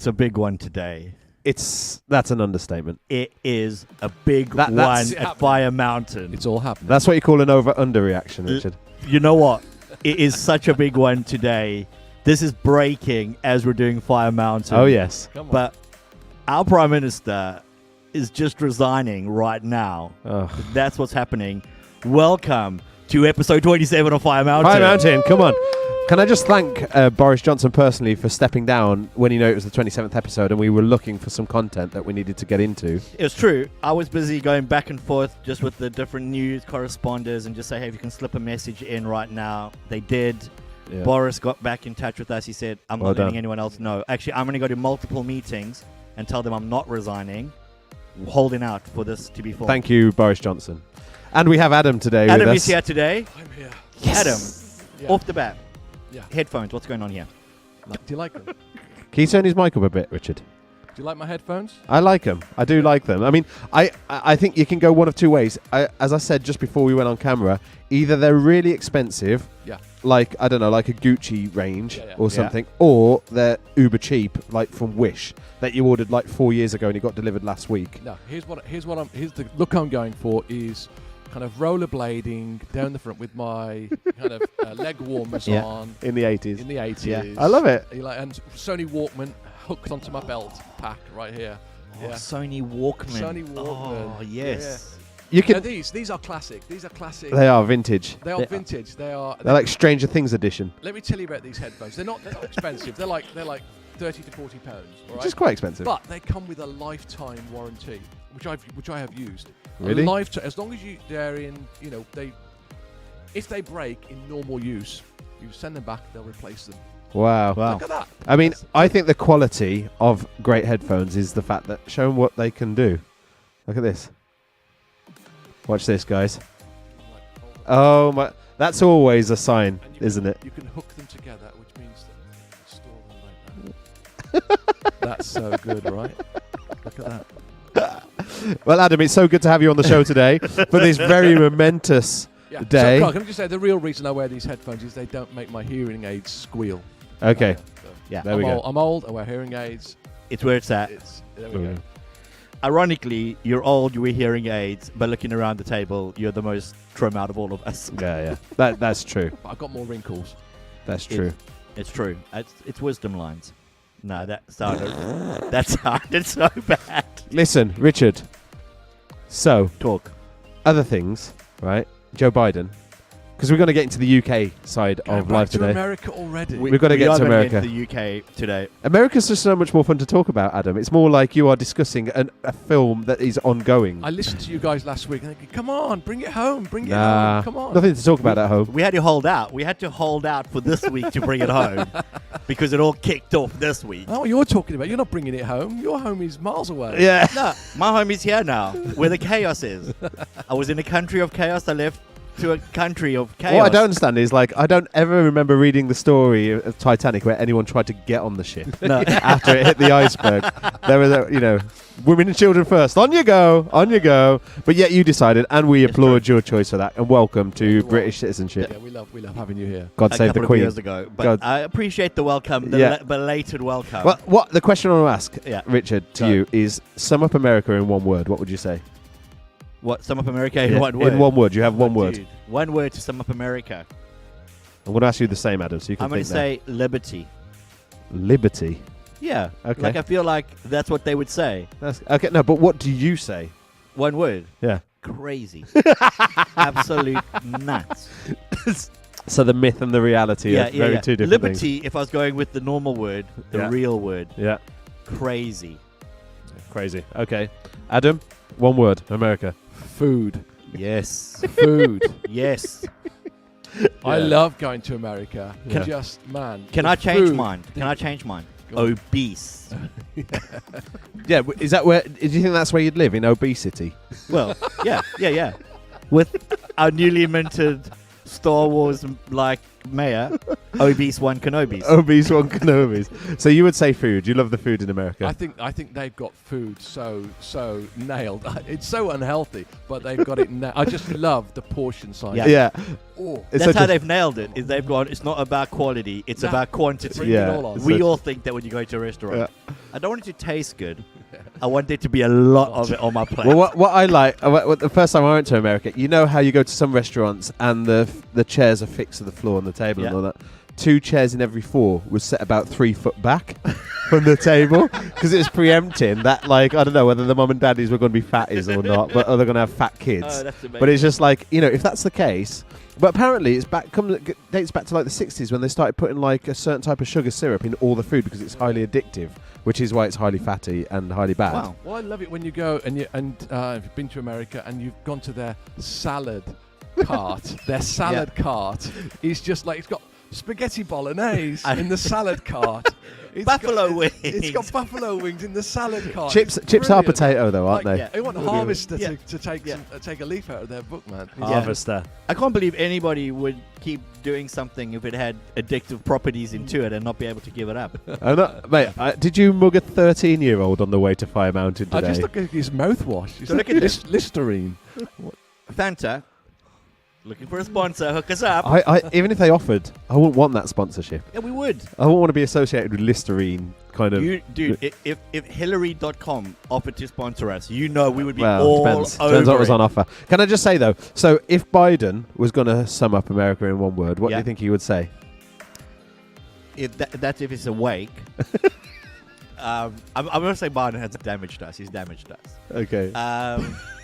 It's a big one today. That's an understatement. It is a big That's one happening. at Fire Mountain. It's all happening. That's what you call an over-under reaction, Richard. You know what? It is such a big one today. This is breaking as we're doing Fire Mountain. Oh, yes. Come on. But our Prime Minister is just resigning right now. Oh. That's what's happening. Welcome to episode 27 of Fire Mountain. Fire Mountain, come on. Can I just thank Boris Johnson personally for stepping down when he knew it was the 27th episode and we were looking for some content that we needed to get into? It's true. I was busy going back and forth just with the different news correspondents and just say, hey, if you can slip a message in right now. They did. Yeah. Boris got back in touch with us. He said, I'm Well not letting done. anyone else know. Actually, I'm going to go to multiple meetings and tell them I'm not resigning, holding out for this to be formed. Thank you, Boris Johnson. And we have Adam today Adam with is us. here today. I'm here. Adam, Yeah. off the bat. Yeah. Headphones, what's going on here? Do you like them? Do Can you turn his mic up a bit, Richard? you like my headphones? I like them. I do like them. I mean, I think you can go one of two ways. As I said just before we went on camera, either they're really expensive, Yeah. like, I don't know, like a Gucci range Yeah, yeah. or something, or they're uber cheap, like from Wish, that you ordered like 4 years ago and it got delivered last week. No. Here's the look I'm going for is kind of rollerblading down the front with my kind of leg warmers Yeah. on In the 80s. in the 80s. Yeah. I love it. And Sony Walkman hooked onto my belt pack right here. Oh, Yeah. Sony Walkman. Sony Walkman. Oh, yes. You Now can. these are classic. These are classic. They are vintage. They are vintage. They are. They're like Stranger Things edition, Let me tell you about these headphones. They're not expensive. They're like 30 to 40 pounds. All which right? is quite expensive. But they come with a lifetime warranty, which I have used. Really? A lifetime, as long as they're in, if they break in normal use, you send them back, they'll replace them. Wow. Wow. Look at that. I mean, I think the quality of great headphones is the fact that show them what they can do. Look at this. Watch this, guys. Oh my! That's always a sign, And you isn't can, it? You can hook them together, which means that you can store them like that. That's so good, right? Look at that. Well, Adam, it's so good to have you on the show today for this very momentous Yeah. day. So, Carl, can I just say the real reason I wear these headphones is they don't make my hearing aids squeal. Okay, So Yeah. there we go. I'm old. I wear hearing aids. It's where it's at. There we go. Ironically, you're old, you wear hearing aids, but looking around the table, you're the most trim out of all of us. Yeah. That's true. But I've got more wrinkles. That's true. It's true. It's wisdom lines. No, that sounded so bad. Listen, Richard. So, Talk. other things, right? Joe Biden, because we're going to get into the UK side Going of back life to today. America already. We've got to get are to gonna America. Get to the UK today. America's just so much more fun to talk about, Adam. It's more like you are discussing a film that is ongoing. I listened to you guys last week and thinking, come on, bring it home, bring it Nah, home, come on. nothing to talk about at home. We had to hold out. We had to hold out for this week to bring it home because it all kicked off this week. Oh, you're talking about. You're not bringing it home. Your home is miles away. Yeah. No, my home is here now, where the chaos is. I was in a country of chaos. I left to a country of chaos. What I don't understand is, like, I don't ever remember reading the story of Titanic where anyone tried to get on the ship No. after it hit the iceberg. There was, women and children first. On you go, on you go. But yet you decided, and we It's applaud your choice for that. And welcome to Yeah, well, British citizenship. Yeah, we love having you here. God a save couple the of Queen. years ago, but God. I appreciate the welcome, the Yeah. belated welcome. Well, what the question I want to ask, Yeah. Richard, to Go. you is: sum up America in one word. What would you say? What sum up America in Yeah, one word? In one word. You have one Oh, word. dude. One word to sum up America. I'm going to ask you the same, Adam. So you can I'm going to think say liberty. now. Liberty. Yeah. Okay. Like I feel like that's what they would say. That's okay. No, but what do you say? One word. Yeah. Crazy. Absolute nuts. So the myth and the reality are very two different Liberty, if I was going with the normal word, the Yeah. real word, things. Yeah. crazy. Crazy. Okay. Adam, one word. America. Food. Yes. Food. Yes. I Yeah. love going to America. Yeah. Just, man. Can the I change food. mine? Can I change mine? Go on. Obese. Yeah. Is that where? Do you think that's where you'd live, in obesity? Well, yeah. With our newly minted Star Wars like mayor, Obi-Wan Kenobis. Obi-Wan Kenobis. So you would say food. You love the food in America. I think they've got food so nailed. It's so unhealthy, but they've got it. I just love the portion size. Yeah. Oh, It's That's such how a- they've nailed it. Is they've gone. It's not about quality. It's Nah, about quantity. bring Yeah. it all on. We Such- all think that when you go to a restaurant. Yeah. I don't want it to taste good. I want there to be a lot of it on my plate. Well, what I like, the first time I went to America, you know how you go to some restaurants and the chairs are fixed to the floor and the table and Yeah. all that. 2 chairs in every 4 was set about 3 foot back from the table because it was preempting that, like, I don't know whether the mum and daddies were going to be fatties or not, but are they going to have fat kids? Oh, that's amazing. But it's just like, you know, if that's the case. But apparently it's dates back to like the 60s when they started putting like a certain type of sugar syrup in all the food because it's highly addictive, which is why it's highly fatty and highly bad. Wow. Well, I love it when you go and if you've been to America and you've gone to their salad cart. Their salad cart is just like, it's got spaghetti bolognese in the salad cart. It's Buffalo got, wings. It's got buffalo wings in the salad cart. Chips It's are brilliant. potato though, aren't Like, they? yeah. They want Harvester Yeah. to take take a leaf out of their book, man. Harvester. I can't believe anybody would keep doing something if it had addictive properties into it and not be able to give it up. I'm not, mate, did you mug a 13-year-old on the way to Fire Mountain I today? just look at his mouthwash. It's So look at this. Listerine. Fanta, looking for a sponsor, hook us up. I even if they offered, I wouldn't want that sponsorship. Yeah, we would. I wouldn't want to be associated with Listerine kind of. Dude, if Hillary.com offered to sponsor us, we would be well, all depends. over Depends what was it. on offer. Can I just say though? So if Biden was going to sum up America in one word, what do Yeah. you think he would say? That's if it's awake. I'm going to say Biden has damaged us. He's damaged us. Okay.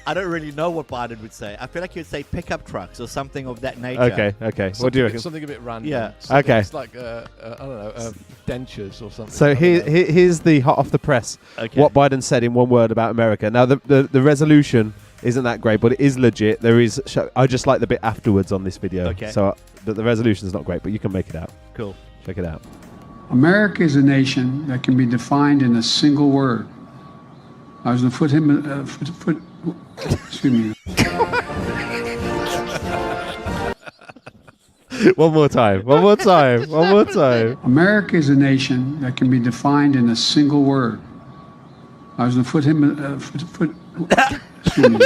I don't really know what Biden would say. I feel like he would say pickup trucks or something of that nature. Okay. What do you reckon? Something a bit random. Yeah. Something Okay. It's like I don't know, dentures or something. So I don't know. here's the hot off the press. Okay. What Biden said in one word about America. Now the resolution isn't that great, but it is legit. There is. I just like the bit afterwards on this video. Okay. So the resolution is not great, but you can make it out. Cool. Check it out. America is a nation that can be defined in a single word. I was going to put him, excuse me. One more time. America is a nation that can be defined in a single word. I was going to put him, excuse me.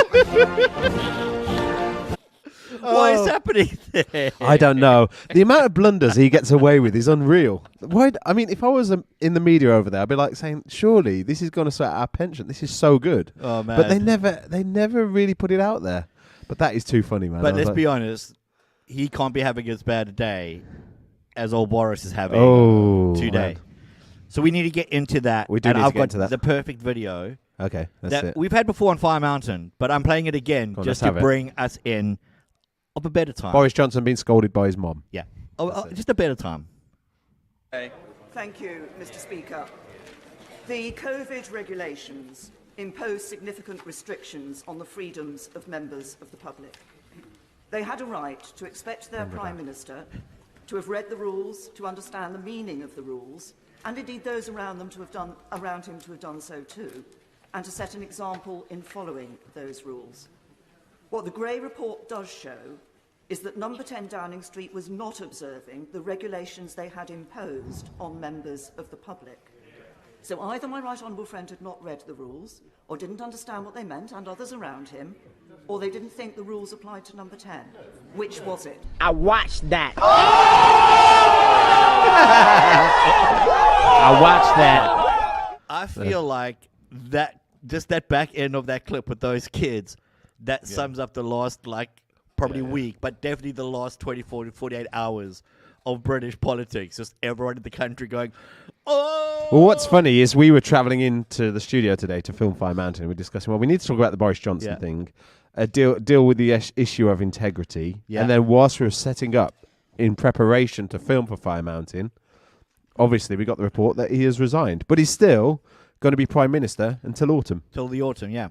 What is happening there? I don't know. The amount of blunders he gets away with is unreal. Why? I mean, if I was in the media over there, I'd be like saying, "Surely this is going to sort out our pension. This is so good." Oh, man. But they never really put it out there. But that is too funny, man. But let's be honest, he can't be having as bad a day as old Boris is having today. man. So we need to get into that. We do and need to I've get got into that. the perfect video Okay, that's that it. we've had before on Fire Mountain, but I'm playing it again Go on, just let's to have it. bring us in of a better time. Boris Johnson being scolded by his mom. Yeah. Just a better time. Thank you, Mr. Speaker. The COVID regulations impose significant restrictions on the freedoms of members of the public. They had a right to expect their Prime Minister to have read the rules, to understand the meaning of the rules, and indeed those around him to have done so too, and to set an example in following those rules. What the Gray report does show is that number 10 Downing Street was not observing the regulations they had imposed on members of the public. So either my right honourable friend had not read the rules, or didn't understand what they meant, and others around him, or they didn't think the rules applied to number 10. Which was it? I watched that. I feel like that just that back end of that clip with those kids, that sums up the last probably week, but definitely the last 24 to 48 hours of British politics. Just everyone in the country going, oh! Well, what's funny is we were travelling into the studio today to film Fire Mountain. We're discussing, well, we need to talk about the Boris Johnson thing, deal with the issue of integrity. Yeah. And then whilst we were setting up in preparation to film for Fire Mountain, obviously we got the report that he has resigned. But he's still going to be Prime Minister until autumn. Till the autumn, yeah.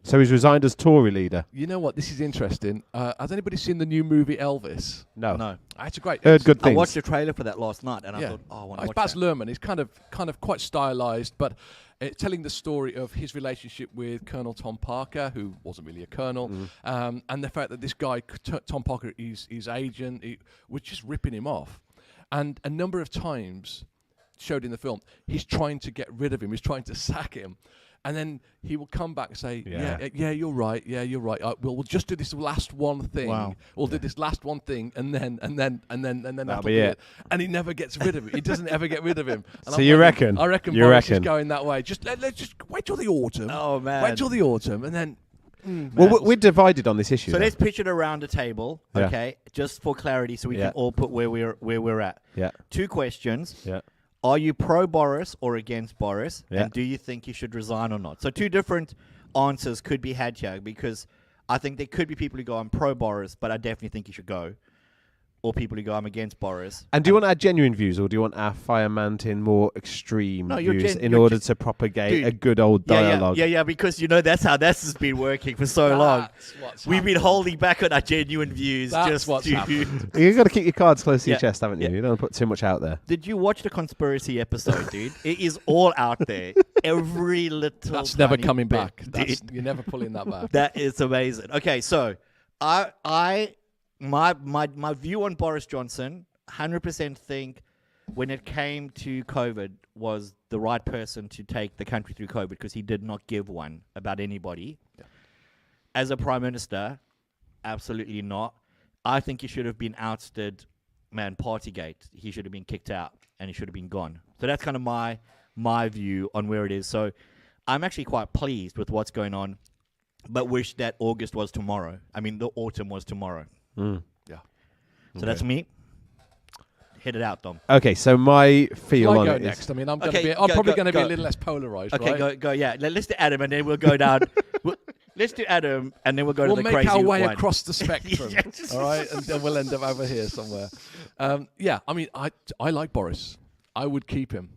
So he's resigned as Tory leader. You know what? This is interesting. Has anybody seen the new movie Elvis? No. It's a great. Heard good I things. watched the trailer for that last night, and I Yeah. thought, oh, I want to It's watch Baz that. Luhrmann. He's kind of quite stylized, but telling the story of his relationship with Colonel Tom Parker, who wasn't really a colonel, and the fact that this guy, Tom Parker, his agent, was just ripping him off, and a number of times showed in the film, he's trying to get rid of him. He's trying to sack him. And then he will come back and say, yeah, you're right. Yeah, you're right. We'll just do this last one thing. Wow. We'll do this last one thing, and then that'll be be it. it. And he never gets rid of it. He doesn't ever get rid of him. And So I'm you wondering- reckon? I reckon You Boris is reckon? going that way. Just let's just wait till the autumn. Oh, man. Wait till the autumn, and then. Well, we're divided on this issue. So though. let's pitch it around the table, Yeah. okay? Just for clarity, so we Yeah. can all put where we're at. Yeah. 2 questions. Yeah. Are you pro Boris or against Boris? Yeah. And do you think he should resign or not? So 2 different answers could be had here, because I think there could be people who go, I'm pro Boris, but I definitely think he should go. Or people who go, I'm against Boris. And do you want our genuine views, or do you want our Fire Mountain more extreme No, you're views gen- in you're order just- to propagate Dude, a good old dialogue? Yeah, because that's how this has been working for so long. That's what's We've been happened. holding back on our genuine views. That's just what's to happened. You've got to keep your cards close to your Yeah. chest, haven't you? Yeah. You don't want to put too much out there. Did you watch the conspiracy episode, dude? It is all out there. Every little. That's never tiny coming bit, back. dude. You're never pulling that back. That is amazing. Okay, so my view on Boris Johnson, 100% think when it came to COVID was the right person to take the country through COVID, because he did not give one about anybody. Yeah. As a prime minister, absolutely not. I think he should have been ousted. Man, Partygate. He should have been kicked out and he should have been gone. So that's kind of my view on where it is. So I'm actually quite pleased with what's going on, but wish that August was tomorrow. I mean, the autumn was tomorrow. Yeah. So that's me. Hit it out, Dom. Okay, so my feel Shall I on go it is- next? I mean, I'm Okay, probably go, going to be a go. little less polarized, Okay, right? go. Yeah, let's do Adam, and then we'll go down. Let's do Adam, and then we'll go We'll to the make crazy our way one. across the spectrum, Yeah, just- all right, and then we'll end up over here somewhere. Yeah, I mean, I like Boris. I would keep him.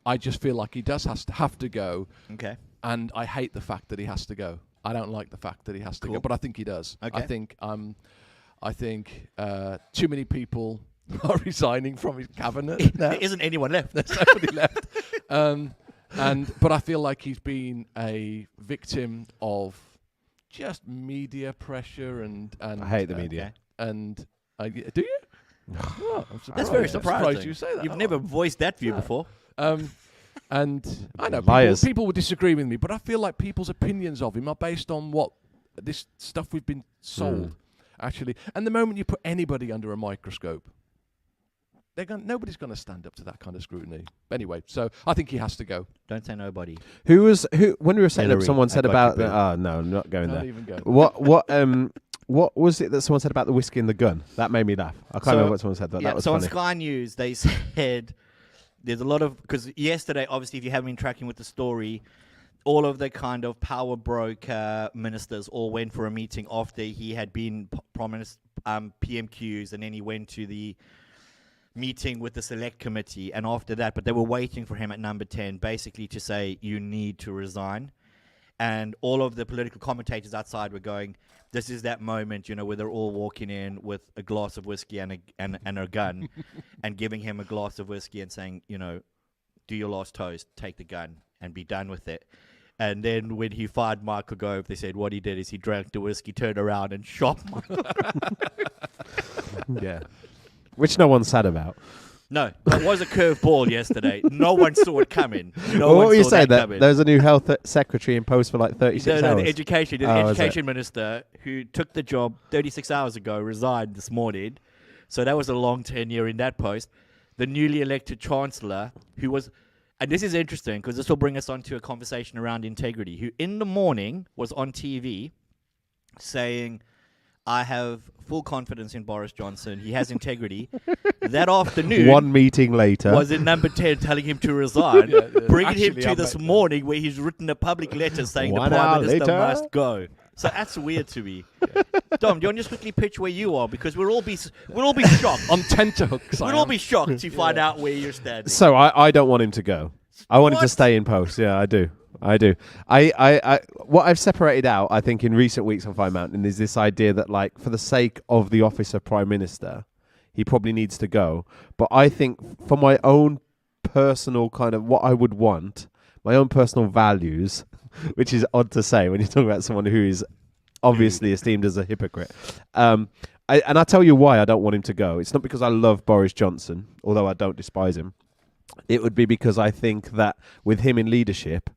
I just feel like he does have to go, Okay. and I hate the fact that he has to go. I don't like the fact that he has to go, Cool. but I think he does. Okay. I think too many people are resigning from his cabinet now. There isn't anyone left. There's nobody left. But I feel like he's been a victim of just media pressure and I hate the media. And do you? Oh, I'm surprised. That's very I'm surprising. surprised you say that. You've Oh. never voiced that view before. And I know Liars. people will disagree with me, but I feel like people's opinions of him are based on what this stuff we've been sold, actually. And the moment you put anybody under a microscope, nobody's going to stand up to that kind of scrutiny. Anyway, so I think he has to go. Don't say nobody. Who when we were setting up, Hillary, someone I said got about you, the, boo. oh no, I'm not going Don't there. even go. What was it that someone said about the whiskey and the gun? That made me laugh. I can't remember what someone said, but that was so funny. on Sky News, they said there's a lot of, because yesterday, obviously, if you haven't been tracking with the story, all of the kind of power broker ministers all went for a meeting after he had been promised PMQs, and then he went to the meeting with the select committee, and after that, but they were waiting for him at number 10, basically to say, you need to resign. And all of the political commentators outside were going, this is that moment, where they're all walking in with a glass of whiskey and a gun and giving him a glass of whiskey and saying, do your last toast, take the gun and be done with it. And then when he fired Michael Gove, they said what he did is he drank the whiskey, turned around and shot Michael. Yeah, which no one's sad about. No, that was a curveball yesterday. No one saw it coming. No what one were you saw saying? that That coming. there's a new health secretary in post for like 36 The hours. education, Oh, is it? education minister who took the job 36 hours ago resigned this morning. So that was a long tenure in that post. The newly elected chancellor, who was, and this is interesting because this will bring us on to a conversation around integrity, who in the morning was on TV saying, I have full confidence in Boris Johnson. He has integrity. That afternoon, One meeting later, was in number 10 telling him to resign, Yeah, bringing him actually, to I this bet- morning where he's written a public letter saying the 1 Prime hour Minister later. must go. So that's weird to me. Dom, do you want to just quickly pitch where you are? Because we'll all be shocked. On tenterhooks, We'll all be shocked to find out where you're standing. so I don't want him to go. I want him to What? stay in post. Yeah, I do. I do. I what I've separated out, I think, in recent weeks on Fire Mountain is this idea that, like, for the sake of the office of Prime Minister, he probably needs to go. But I think for my own personal kind of what I would want, my own personal values, which is odd to say when you're talking about someone who is obviously esteemed as a hypocrite. And I'll tell you why I don't want him to go. It's not because I love Boris Johnson, although I don't despise him. It would be because I think that with him in leadership,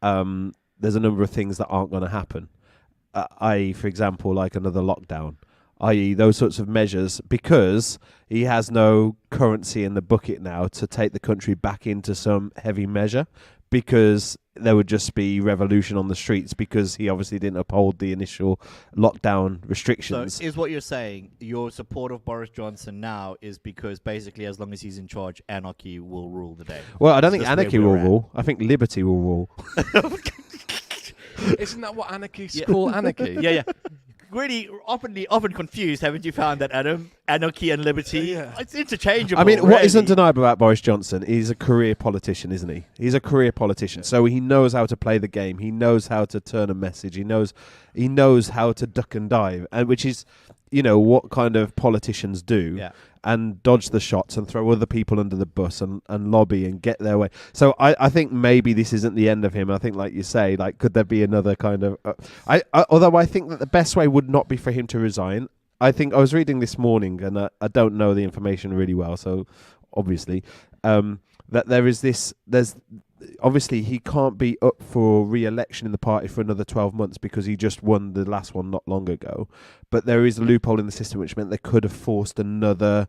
there's a number of things that aren't going to happen. I.e., for example, like another lockdown, i.e. those sorts of measures, because he has no currency in the bucket now to take the country back into some heavy measure, because there would just be revolution on the streets because he obviously didn't uphold the initial lockdown restrictions. So is what you're saying, your support of Boris Johnson now is because basically as long as he's in charge, anarchy will rule the day. Well, I don't Is think this where anarchy we're will at? rule. I think liberty will rule. Isn't that what anarchists call anarchy? Yeah. Really often confused, haven't you found that, Adam? Anarchy and liberty, Yeah. it's interchangeable. I mean, what really. is undeniable about Boris Johnson? He's a career politician, isn't he? He's a career politician, so he knows how to play the game. He knows how to turn a message. He knows how to duck and dive, and which is, what kind of politicians do. Yeah. And dodge the shots and throw other people under the bus and lobby and get their way. So I think maybe this isn't the end of him. I think, like you say, like, could there be another kind of... although I think that the best way would not be for him to resign. I think I was reading this morning, and I don't know the information really well, so obviously, that there's obviously he can't be up for re-election in the party for another 12 months because he just won the last one not long ago. But there is a loophole in the system which meant they could have forced another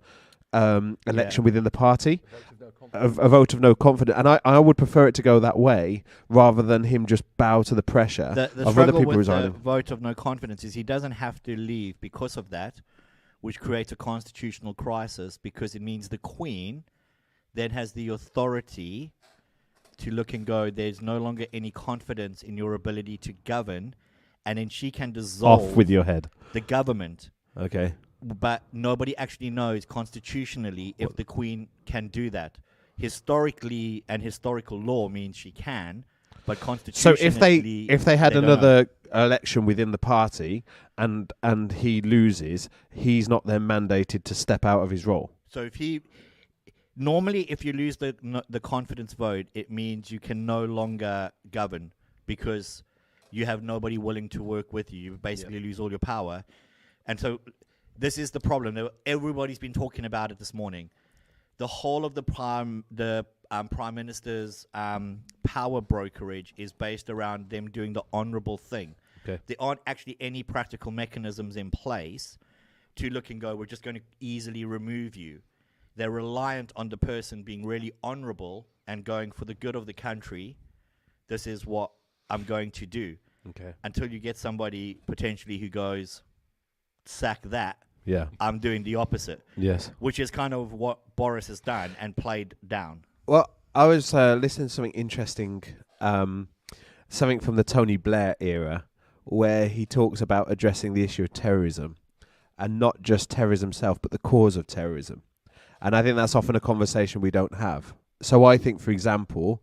election within the party, a vote of no confidence. And I would prefer it to go that way rather than him just bow to the pressure The of other struggle people with the resigning. vote of no confidence is he doesn't have to leave because of that, which creates a constitutional crisis because it means the Queen then has the authority to look and go, there's no longer any confidence in your ability to govern, and then she can dissolve Off with your head. the government. Okay. But nobody actually knows constitutionally if the Queen can do that. Historically, and historical law means she can, but So constitutionally... if they had don't know. another election within the party and he loses, he's not then mandated to step out of his role. So if he... Normally, if you lose the confidence vote, it means you can no longer govern because you have nobody willing to work with you. You basically lose all your power. And so this is the problem. Everybody's been talking about it this morning. The whole of the Prime Minister's power brokerage is based around them doing the honourable thing. Okay. There aren't actually any practical mechanisms in place to look and go, we're just going to easily remove you. They're reliant on the person being really honourable and going, for the good of the country, this is what I'm going to do. Okay. Until you get somebody potentially who goes, sack that, Yeah. I'm doing the opposite. Yes. Which is kind of what Boris has done and played down. Well, I was listening to something interesting, something from the Tony Blair era, where he talks about addressing the issue of terrorism, and not just terrorism itself, but the cause of terrorism. And I think that's often a conversation we don't have. So I think, for example,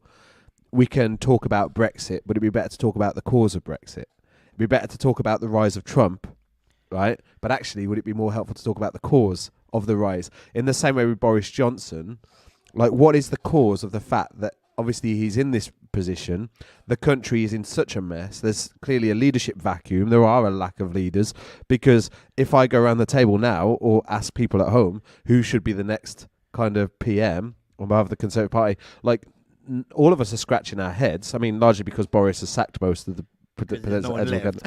we can talk about Brexit, but it'd be better to talk about the cause of Brexit. It'd be better to talk about the rise of Trump, right? But actually, would it be more helpful to talk about the cause of the rise? In the same way with Boris Johnson, like, what is the cause of the fact that obviously he's in this position, the country is in such a mess, there's clearly a leadership vacuum, there are a lack of leaders, because if I go around the table now or ask people at home who should be the next kind of PM on behalf of the Conservative Party, like, all of us are scratching our heads. I mean, largely because Boris has sacked most of the No one left.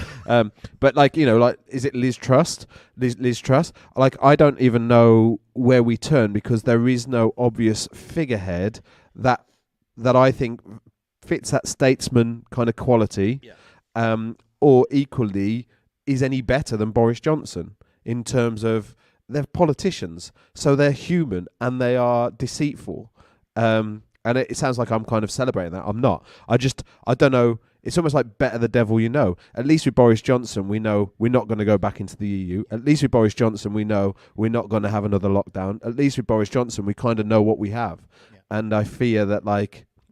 but like, is it Liz Truss? Liz Truss? Like, I don't even know where we turn because there is no obvious figurehead that I think fits that statesman kind of quality, or equally is any better than Boris Johnson in terms of they're politicians, so they're human and they are deceitful. And it sounds like I'm kind of celebrating that. I'm not. I don't know. It's almost like better the devil you know. At least with Boris Johnson, we know we're not going to go back into the EU. At least with Boris Johnson, we know we're not going to have another lockdown. At least with Boris Johnson, we kind of know what we have. Yeah. And I fear that,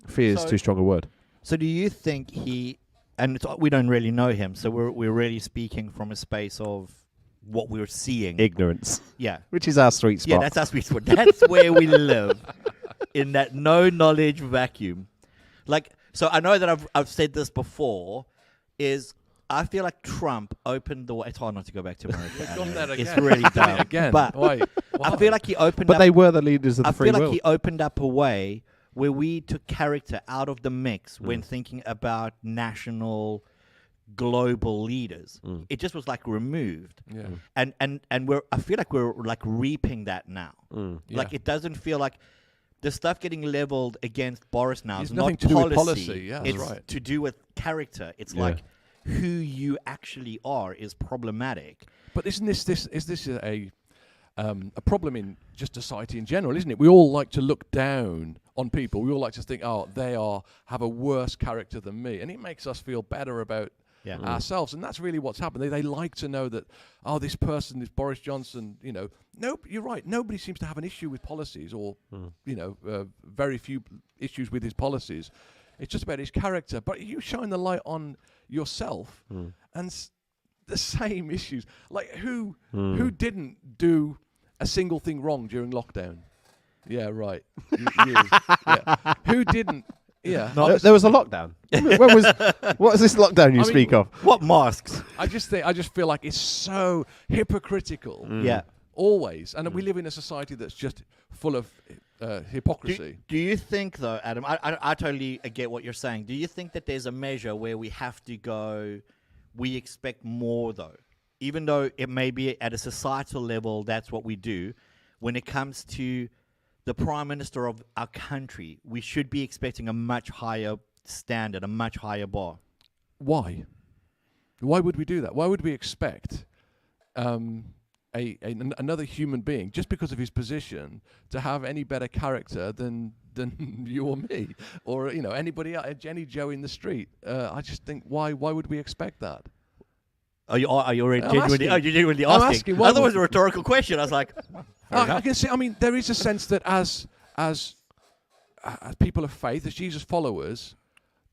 fear is too strong a word. So do you think and we don't really know him, so we're really speaking from a space of what we're seeing. Ignorance, Yeah. which is our sweet spot. Yeah, that's our sweet spot. That's where we live, in that no knowledge vacuum. Like, so I know that I've said this before, is I feel like Trump opened the way. It's hard not to go back to America. We've gone there It's again. really dumb. Again. But Why? I feel like he opened but up. they were the leaders of the I free feel like will. he opened up a way where we took character out of the mix when thinking about national, global leaders. It just was like removed. Yeah. And I feel like we're like reaping that now. Yeah. Like, it doesn't feel like the stuff getting leveled against Boris now It's is nothing not to do with policy. policy, yeah, that's it's right. to do with character. It's Yeah. like who you actually are is problematic. But isn't this a problem in just society in general, isn't it? We all like to look down on people. We all like to think, oh, they have a worse character than me, and it makes us feel better about Yeah. ourselves. And that's really what's happened. They like to know that, oh, this person, this Boris Johnson, nope, you're right. Nobody seems to have an issue with policies, or very few issues with his policies. It's just about his character. But you shine the light on yourself, and the same issues. Like who didn't do a single thing wrong during lockdown? Yeah, right. You. Yeah. Who didn't? Yeah. There was a lockdown. What is this lockdown you speak of? What masks? I just feel like it's so hypocritical. Yeah. Always. And we live in a society that's just full of hypocrisy. Do you think, though, Adam, I totally get what you're saying. Do you think that there's a measure where we have to go, we expect more, though? Even though it may be at a societal level, that's what we do. When it comes to the Prime Minister of our country, we should be expecting a much higher standard, a much higher bar. Why? Why would we do that? Why would we expect another human being, just because of his position, to have any better character than you or me, or anybody else, any Joe in the street? I just think, why would we expect that? Are you already I'm genuinely? asking. Are you genuinely I'm asking? asking, why I thought it would- was a rhetorical question. I was like, I can see. I mean, there is a sense that as people of faith, as Jesus followers,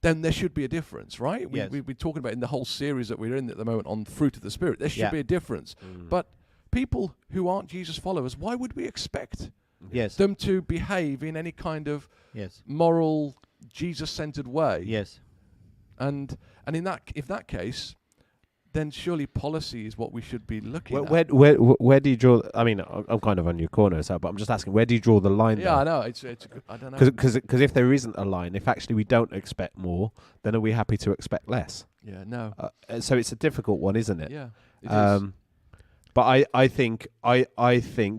then there should be a difference, right? Yes. We've been talking about in the whole series that we're in at the moment on fruit of the Spirit. There should Yeah. be a difference. But people who aren't Jesus followers, why would we expect yes, them to behave in any kind of yes, moral, Jesus-centered way? yes. And if that case, then surely policy is what we should be looking at. Where do you draw? I mean, I'm kind of on your corner, but I'm just asking, where do you draw the line? Yeah, I there? know. It's a good, I don't know. Because if there isn't a line, if actually we don't expect more, then are we happy to expect less? Yeah, no. So it's a difficult one, isn't it? Yeah, it is. But I think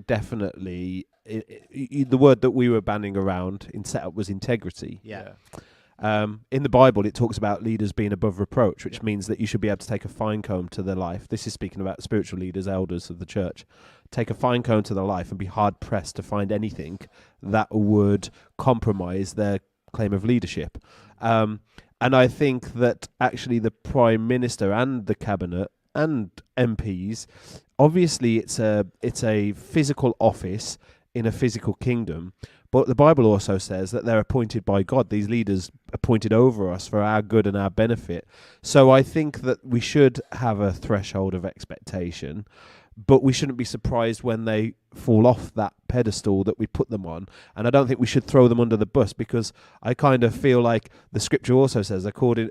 definitely the word that we were banning around in setup was integrity. Yeah. In the Bible, it talks about leaders being above reproach, which means that you should be able to take a fine comb to their life. This is speaking about spiritual leaders, elders of the church. Take a fine comb to their life and be hard pressed to find anything that would compromise their claim of leadership. And I think that actually the Prime Minister and the Cabinet and MPs, obviously it's a physical office in a physical kingdom, but the Bible also says that they're appointed by God. These leaders appointed over us for our good and our benefit. So I think that we should have a threshold of expectation, but we shouldn't be surprised when they fall off that pedestal that we put them on. And I don't think we should throw them under the bus, because I kind of feel like the scripture also says, according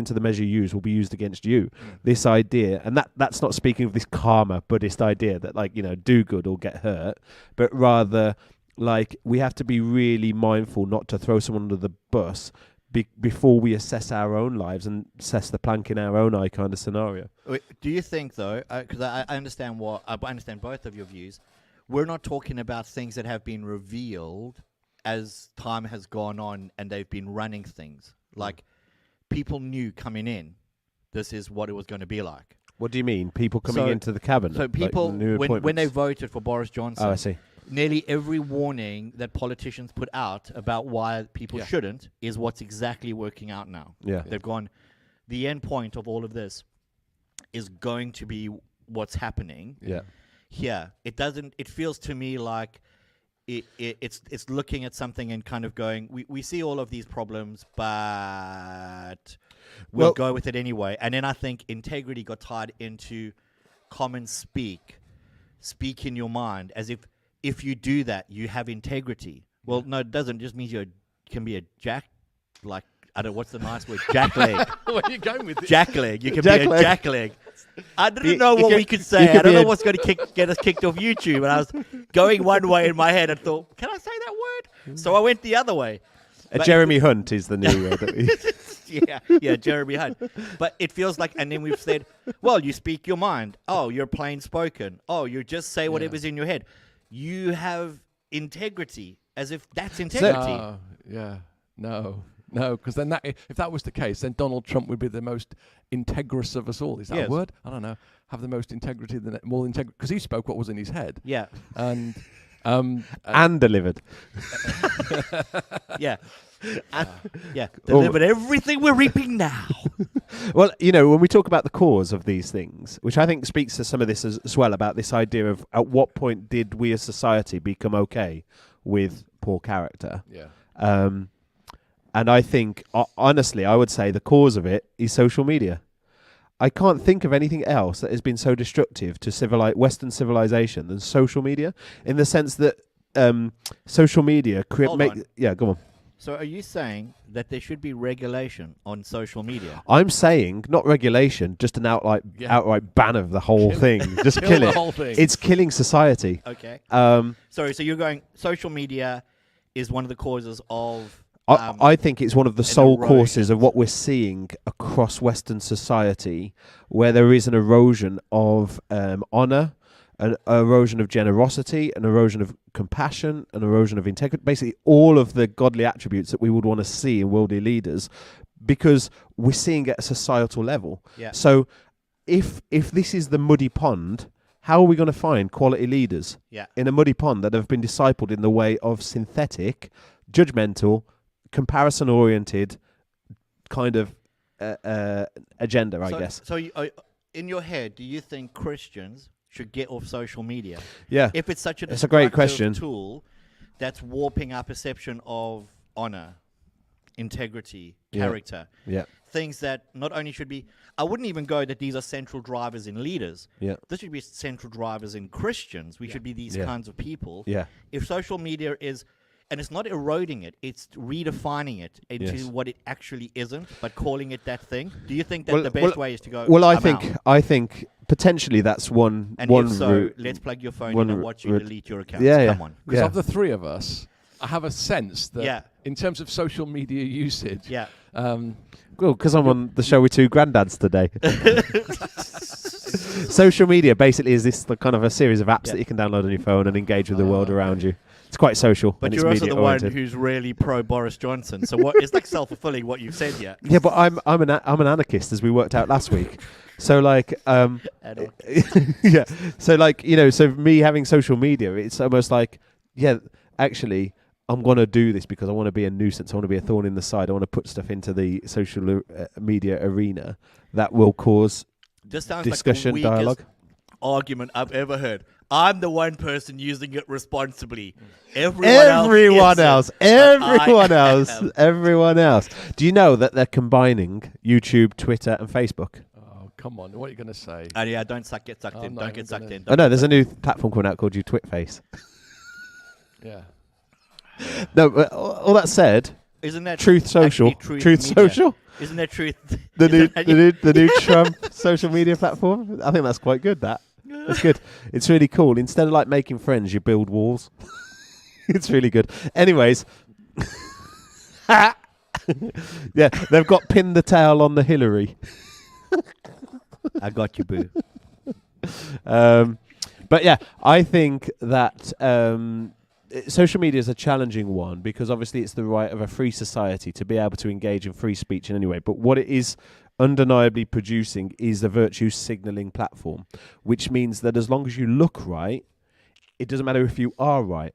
to the measure you use will be used against you. This idea, and that's not speaking of this karma Buddhist idea that do good or get hurt, but rather we have to be really mindful not to throw someone under the bus before we assess our own lives and assess the plank in our own eye kind of scenario. Do you think, though, because I understand I understand both of your views, we're not talking about things that have been revealed as time has gone on and they've been running things. Like, people knew coming in, this is what it was going to be like. What do you mean? People coming into the cabinet? So people, new when they appointments? voted for Boris Johnson, Oh, I see. nearly every warning that politicians put out about why people Yeah. shouldn't is what's exactly working out now. Yeah. They've gone, the end point of all of this is going to be what's happening Yeah. here. It feels to me like it's looking at something and kind of going, we see all of these problems, but we'll Well- go with it anyway. And then I think integrity got tied into common speak in your mind, as if you do that, you have integrity. Well, no, it doesn't. It just means you can be a jack, like, I don't know, what's the nice word? Jackleg. Where are you going with it? Jackleg. You can be Jackleg. a jackleg. I didn't You- know you what can- we could you say. could I don't be know a- what's going to get us kicked off YouTube. And I was going one way in my head and thought, can I say that word? So I went the other way. But- Jeremy Hunt is the new word. yeah, Jeremy Hunt. But it feels like, and then we've said, well, you speak your mind. Oh, you're plain spoken. Oh, you just say whatever's in your head. You have integrity, as if that's integrity. No, because then if that was the case, then Donald Trump would be the most integrous of us all. Is that Yes. a word? I don't know. Have the most integrity, more integrity, because he spoke what was in his head. Yeah, And And delivered. yeah. Yeah, delivered everything we're reaping now. Well, you know, when we talk about the cause of these things, which I think speaks to some of this as well, about this idea of at what point did we as society become okay with poor character? yeah, And I think, honestly, I would say the cause of it is social media. I can't think of anything else that has been so destructive to Western civilization than social media, in the sense that social media Hold on. Yeah, go on. So are you saying that there should be regulation on social media? I'm saying not regulation, just an outright ban of the whole thing. Just kill the it. whole thing. It's killing society. Okay. Um, Sorry, so you're going, social media is one of the causes of... I think it's one of the an sole causes of erosion. what we're seeing across Western society, where there is an erosion of honour, an erosion of generosity, an erosion of compassion, an erosion of integrity, basically all of the godly attributes that we would want to see in worldly leaders, because we're seeing it at a societal level. Yeah. So if this is the muddy pond, how are we going to find quality leaders Yeah. in a muddy pond that have been discipled in the way of synthetic, judgmental, comparison-oriented kind of agenda, I guess. So in your head, do you think Christians should get off social media? Yeah. If it's such a It's a great destructive question. tool that's warping our perception of honor, integrity, Yeah. character, Yeah. things that not only should be, I wouldn't even go that these are central drivers in leaders. Yeah. This should be central drivers in Christians. We should be these Yeah. kinds of people. Yeah. If social media is, and it's not eroding it, it's redefining it into Yes. what it actually isn't, but calling it that thing. Do you think that the best way is to go? Well, I'm out? I think potentially that's one And one if so, route. let's plug your phone one in and watch you route. delete your accounts. Yeah, yeah. Come on. because Yeah. of the three of us, I have a sense that Yeah. in terms of social media usage, Yeah. Well, because I'm on the show with two granddads today. Social media basically is this kind of a series of apps Yeah. that you can download on your phone and engage with the world around you. It's quite social. But and you're it's also the media one oriented. who's really pro Boris Johnson. So what? It's like self-fulfilling what you've said here. Yeah, but I'm an anarchist, as we worked out last week. So like yeah. So like, you know, so me having social media, it's almost like, yeah, actually I'm going to do this because I want to be a nuisance. I want to be a thorn in the side. I want to put stuff into the social media arena that will cause This sounds discussion, like the weakest dialogue. argument I've ever heard. I'm the one person using it responsibly. Everyone else. Everyone I else. am. Everyone else. Do you know that they're combining YouTube, Twitter, and Facebook? oh come on, what are you going to say? And yeah, don't get sucked I'm in. not Don't even get sucked gonna- in. Oh no, there's a new platform coming out called Twitface. Yeah. No, but all that said, Isn't that Truth Social, actually Truth Media? Social, Isn't that Truth? the new, Isn't that- the new Trump social media platform. I think that's quite good. That's good. It's really cool. Instead of like making friends, you build walls. It's really good. Anyways, yeah, they've got pinned the tail on the Hillary. I got you, boo. But yeah, I think that social media is a challenging one because obviously it's the right of a free society to be able to engage in free speech in any way. But what it is undeniably producing is a virtue signalling platform, which means that as long as you look right, it doesn't matter if you are right.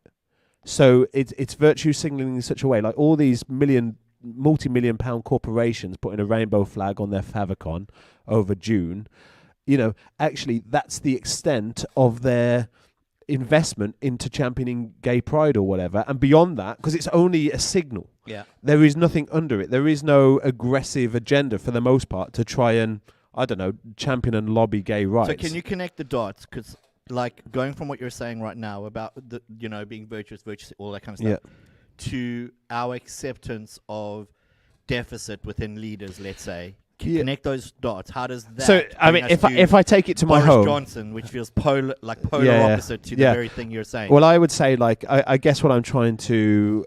So it's virtue signalling in such a way, like all these multi-million pound corporations putting a rainbow flag on their favicon over June. You know, actually, that's the extent of their investment into championing gay pride or whatever, and beyond that, because it's only a signal. Yeah. There is nothing under it. There is no aggressive agenda for the most part to try and, I don't know, champion and lobby gay rights. So can you connect the dots? Because, like, going from what you're saying right now about the, being virtuous, all that kind of stuff, to our acceptance of deficit within leaders, let's say. Connect those dots. How does that? So I mean, if I take it to my Boris home, Johnson, which feels polar opposite to the very thing you're saying. Well, I would say, like, I guess what I'm trying to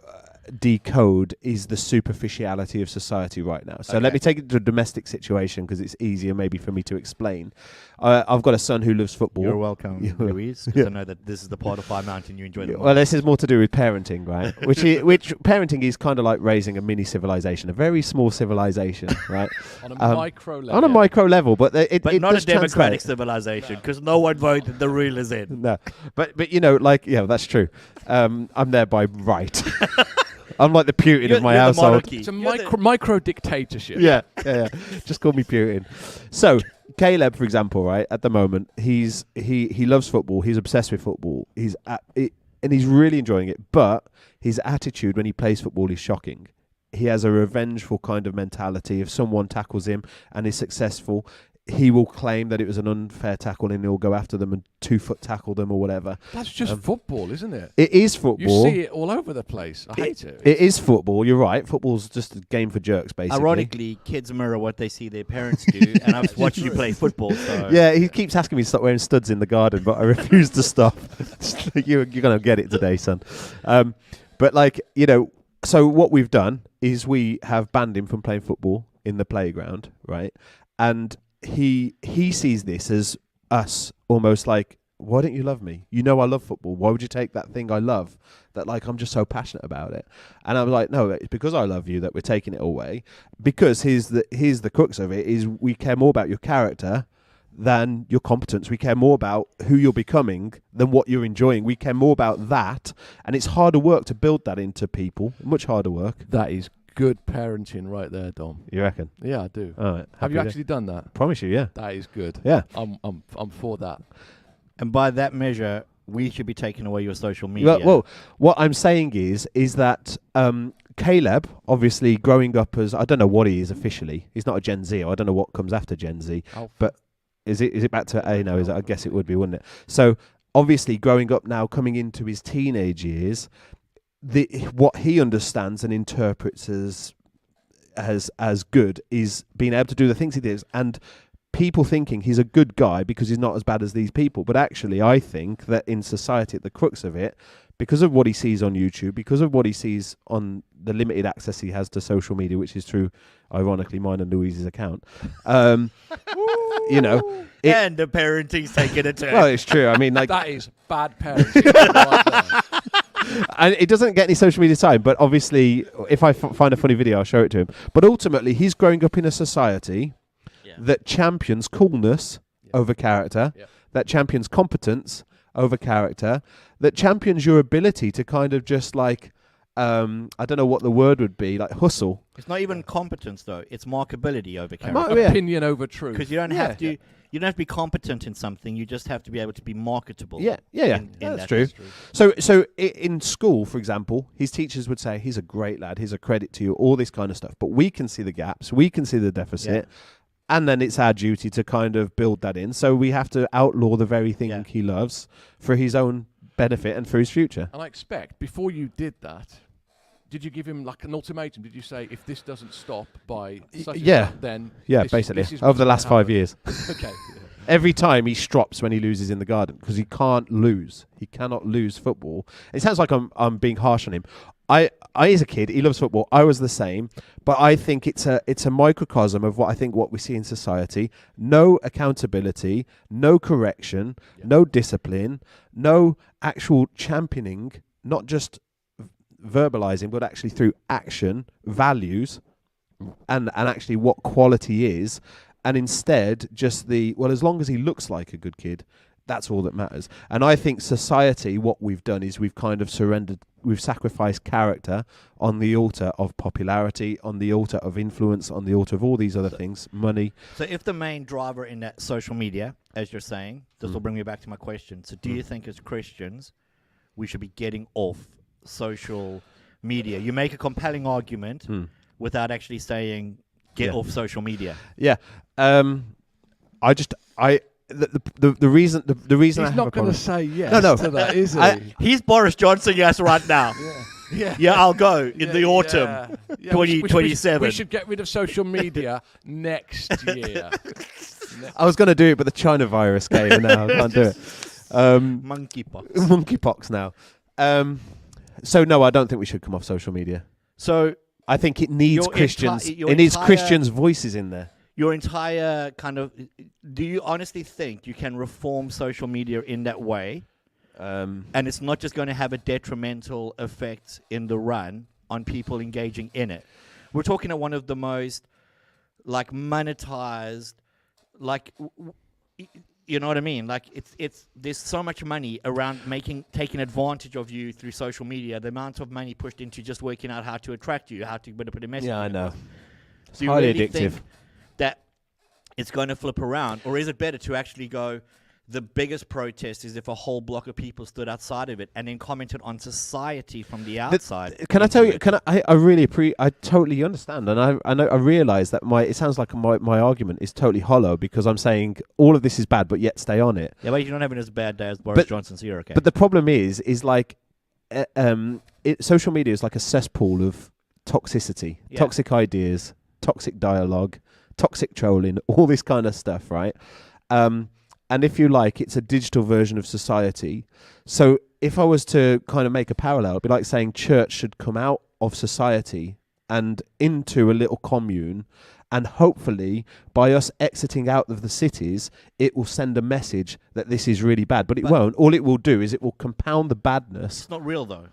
decode is the superficiality of society right now. So let me take it to a domestic situation because it's easier maybe for me to explain. I've got a son who loves football. You're welcome, Louise, because I know that this is the part of Fire Mountain you enjoy the most. Well, this is more to do with parenting, right? which parenting is kind of like raising a mini civilization, a very small civilization, right? On a micro level. On a micro level, but it not does a democratic translate. civilization, because no one voted the rule is in. No, but that's true. I'm there by right. I'm like the Putin of my household. It's a micro dictatorship. Yeah. Just call me Putin. So Caleb, for example, right at the moment, he loves football. He's obsessed with football. And he's really enjoying it. But his attitude when he plays football is shocking. He has a revengeful kind of mentality. If someone tackles him and is successful, he will claim that it was an unfair tackle and he'll go after them and 2-foot tackle them or whatever. That's just football, isn't it? It is football. You see it all over the place. I hate it. It is football. You're right. Football's just a game for jerks, basically. Ironically, kids mirror what they see their parents do, and I've watched you play football. So. Yeah, he keeps asking me to stop wearing studs in the garden, but I refuse to stop. You're going to get it today, son. But so what we've done is we have banned him from playing football in the playground, right? And he sees this as us almost like, why don't you love me? You know I love football. Why would you take that thing I love that, like, I'm just so passionate about it? And I was like, no, it's because I love you that we're taking it away. Because here's the crux of it is we care more about your character than your competence. We care more about who you're becoming than what you're enjoying. We care more about that. And it's harder work to build that into people. Much harder work. That is good parenting right there, Dom. You reckon? Yeah, I do. All right. Have you actually done that? Promise you, yeah. That is good. Yeah. I'm for that. And by that measure, we should be taking away your social media. Well, what I'm saying is that Caleb, obviously growing up as, I don't know what he is officially. He's not a Gen Z. I don't know what comes after Gen Z. But is it back to A? No, I guess it would be, wouldn't it? So obviously growing up now, coming into his teenage years, what he understands and interprets as good is being able to do the things he does, and people thinking he's a good guy because he's not as bad as these people. But actually, I think that in society, at the crux of it, because of what he sees on YouTube, because of what he sees on the limited access he has to social media, which is through, ironically, mine and Louise's account, and the parenting's taking a turn. Well, it's true. I mean, like, that is bad parenting. Right there. And it doesn't get any social media time, but obviously, if I find a funny video, I'll show it to him. But ultimately, he's growing up in a society that champions coolness over character, that champions competence over character, that champions your ability to kind of just like, I don't know what the word would be, like hustle. It's not even competence, though. It's markability over character. Opinion over truth. Because you don't have to. You don't have to be competent in something. You just have to be able to be marketable. Yeah. That's true. So in school, for example, his teachers would say, he's a great lad, he's a credit to you, all this kind of stuff. But we can see the gaps, we can see the deficit, and then it's our duty to kind of build that in. So we have to outlaw the very thing he loves for his own benefit and for his future. And I expect, before you did that, did you give him like an ultimatum? Did you say, if this doesn't stop by such and such, then... basically, over the last 5 years. Okay. Every time he strops when he loses in the garden, because he can't lose. He cannot lose football. It sounds like I'm being harsh on him. I as a kid, he loves football. I was the same, but I think it's a microcosm of what we see in society. No accountability, no correction, no discipline, no actual championing, not just verbalizing, but actually through action, values, and actually what quality is, and instead just as long as he looks like a good kid, That's all that matters. And I think society, what we've done is we've kind of surrendered, we've sacrificed character on the altar of popularity, on the altar of influence, on the altar of all these other things, money. So if the main driver in that social media, as you're saying, this will bring me back to my question. So do you think as Christians, we should be getting off social media? You make a compelling argument without actually saying get off social media. Yeah. The reason He's I have not a going problem. to say yes No. to that, is he? He's Boris Johnson, yes, right now. Yeah, I'll go in the autumn, Yeah, 2027. We should get rid of social media next year. I was going to do it, but the China virus came, and now I can't do it. Monkeypox. Monkeypox now. So no, I don't think we should come off social media. So I think it needs Your Christians. your It needs entire- Christians' voices in there. your entire kind of, do you honestly think you can reform social media in that way? And it's not just going to have a detrimental effect in the run on people engaging in it. We're talking at one of the most like monetized, like you know what I mean? Like it's there's so much money around taking advantage of you through social media. The amount of money pushed into just working out how to attract you, how to put a message. Yeah, I in know. across. It's Do you highly really addictive. think that it's going to flip around, or is it better to actually go? The biggest protest is if a whole block of people stood outside of it and then commented on society from the outside. Can I tell into you? it. Can I really I totally understand, and I realize that it sounds like my argument is totally hollow because I'm saying all of this is bad, but yet stay on it. Yeah, but you're not having as bad day as Boris Johnson, so you're okay. But the problem is like, social media is like a cesspool of toxicity, Yeah. toxic ideas, toxic dialogue, toxic trolling, all this kind of stuff, right? And if you like, it's a digital version of society. So if I was to kind of make a parallel, it'd be like saying church should come out of society and into a little commune. And hopefully, by us exiting out of the cities, it will send a message that this is really bad. But it won't. All it will do is it will compound the badness. It's not real, though.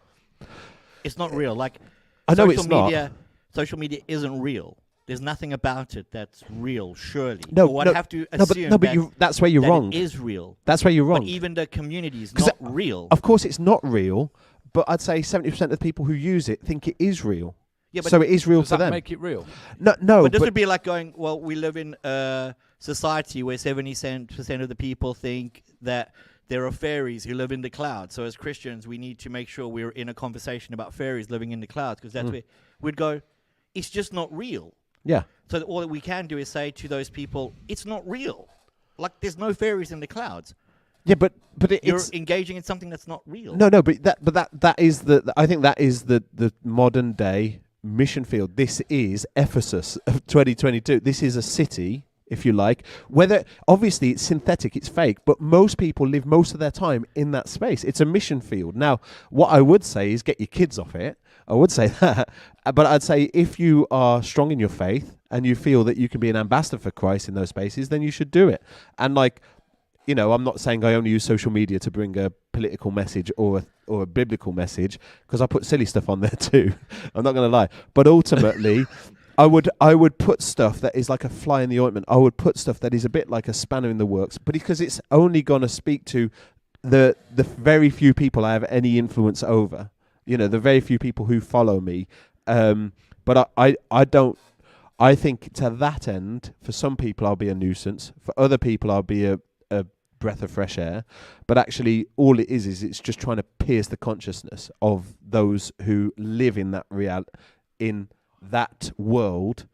It's not real. Like, I know social it's not. media, Social media isn't real. There's nothing about it that's real, surely. No, Or I'd no, have to no, assume but that, that's where you're that wrong. it is real. That's where you're wrong. But even the community is 'Cause not real. Of course, it's not real, but I'd say 70% of the people who use it think it is real. Yeah, but So it is real Does to that them. make it real? No, But this would be like going, well, we live in a society where 70% of the people think that there are fairies who live in the clouds. So as Christians, we need to make sure we're in a conversation about fairies living in the clouds, because that's where we'd go, it's just not real. yeah. So that all that we can do is say to those people, it's not real. Like, there's no fairies in the clouds. Yeah, but You're it's engaging in something that's not real. no, but that is I think that is the modern day mission field. This is Ephesus of 2022. This is a city, if you like. Whether obviously it's synthetic, it's fake, but most people live most of their time in that space. It's a mission field. Now, what I would say is get your kids off it. I would say that, but I'd say if you are strong in your faith and you feel that you can be an ambassador for Christ in those spaces, then you should do it. And like, you know, I'm not saying I only use social media to bring a political message or a biblical message, because I put silly stuff on there too. I'm not going to lie, but ultimately, I would put stuff that is like a fly in the ointment. I would put stuff that is a bit like a spanner in the works, but because it's only going to speak to the very few people I have any influence over. You know, the very few people who follow me. But I don't. I think to that end, for some people I'll be a nuisance. For other people I'll be a breath of fresh air. But actually, all it is it's just trying to pierce the consciousness of those who live in that in that world.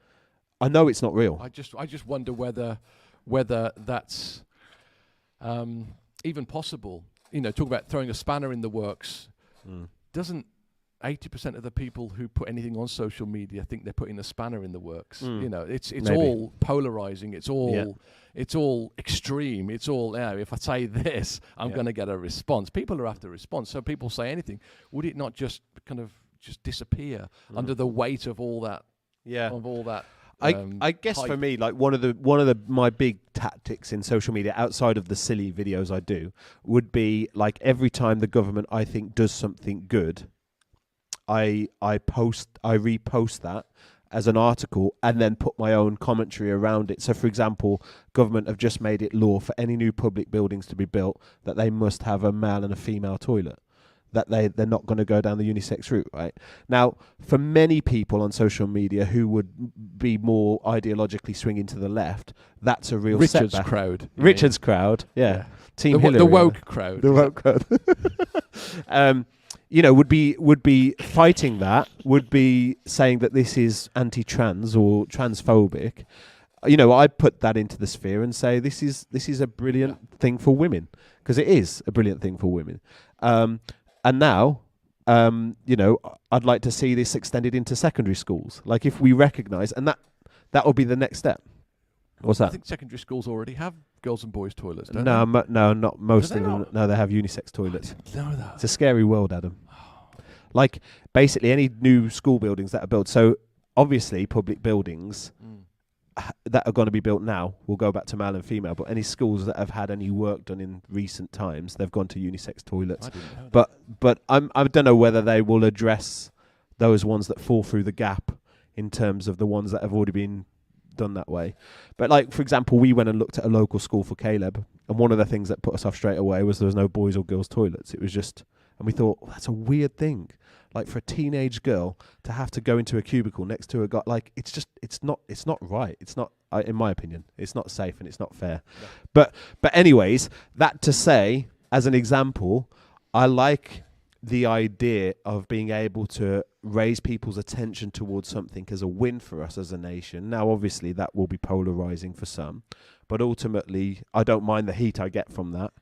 I know it's not real. I just wonder whether that's even possible. You know, talk about throwing a spanner in the works. Doesn't 80% of the people who put anything on social media think they're putting a spanner in the works? You know, it's Maybe. all polarizing. It's all extreme. It's all, if I say this, I'm going to get a response. People are after a response. So people say anything. Would it not just kind of just disappear under the weight of all that? Yeah. Of all that. I guess hype? for me, like one of my big tactics in social media, outside of the silly videos I do, would be like every time the government I think does something good, I repost that, as an article and then put my own commentary around it. So, for example, government have just made it law for any new public buildings to be built that they must have a male and a female toilet, that they're not going to go down the unisex route, right? Now, for many people on social media who would be more ideologically swinging to the left, that's a real Richard's setback. crowd. Richard's crowd, yeah. Team Hillary. The woke crowd. The woke crowd. Would be fighting that, would be saying that this is anti-trans or transphobic. I put that into the sphere and say this is a brilliant thing for women, because it is a brilliant thing for women. And now, I'd like to see this extended into secondary schools. Like, if we recognise, and that will be the next step. What's I that? think secondary schools already have girls and boys toilets, don't No, they? no, not most Do they of them. not? No, they have unisex toilets. I didn't know that. It's a scary world, Adam. Like, basically, any new school buildings that are built. So, obviously, public buildings that are going to be built now will go back to male and female. But any schools that have had any work done in recent times, they've gone to unisex toilets. I didn't know that. But I don't know whether they will address those ones that fall through the gap in terms of the ones that have already been done that way. But, like, for example, we went and looked at a local school for Caleb, and one of the things that put us off straight away was there was no boys or girls toilets. It was just, and we thought, that's a weird thing. Like, for a teenage girl to have to go into a cubicle next to a guy, like, it's not right. It's not, in my opinion, it's not safe and it's not fair. No. But anyways, that to say, as an example, I like the idea of being able to raise people's attention towards something as a win for us as a nation. Now, obviously, that will be polarizing for some, but ultimately, I don't mind the heat I get from that.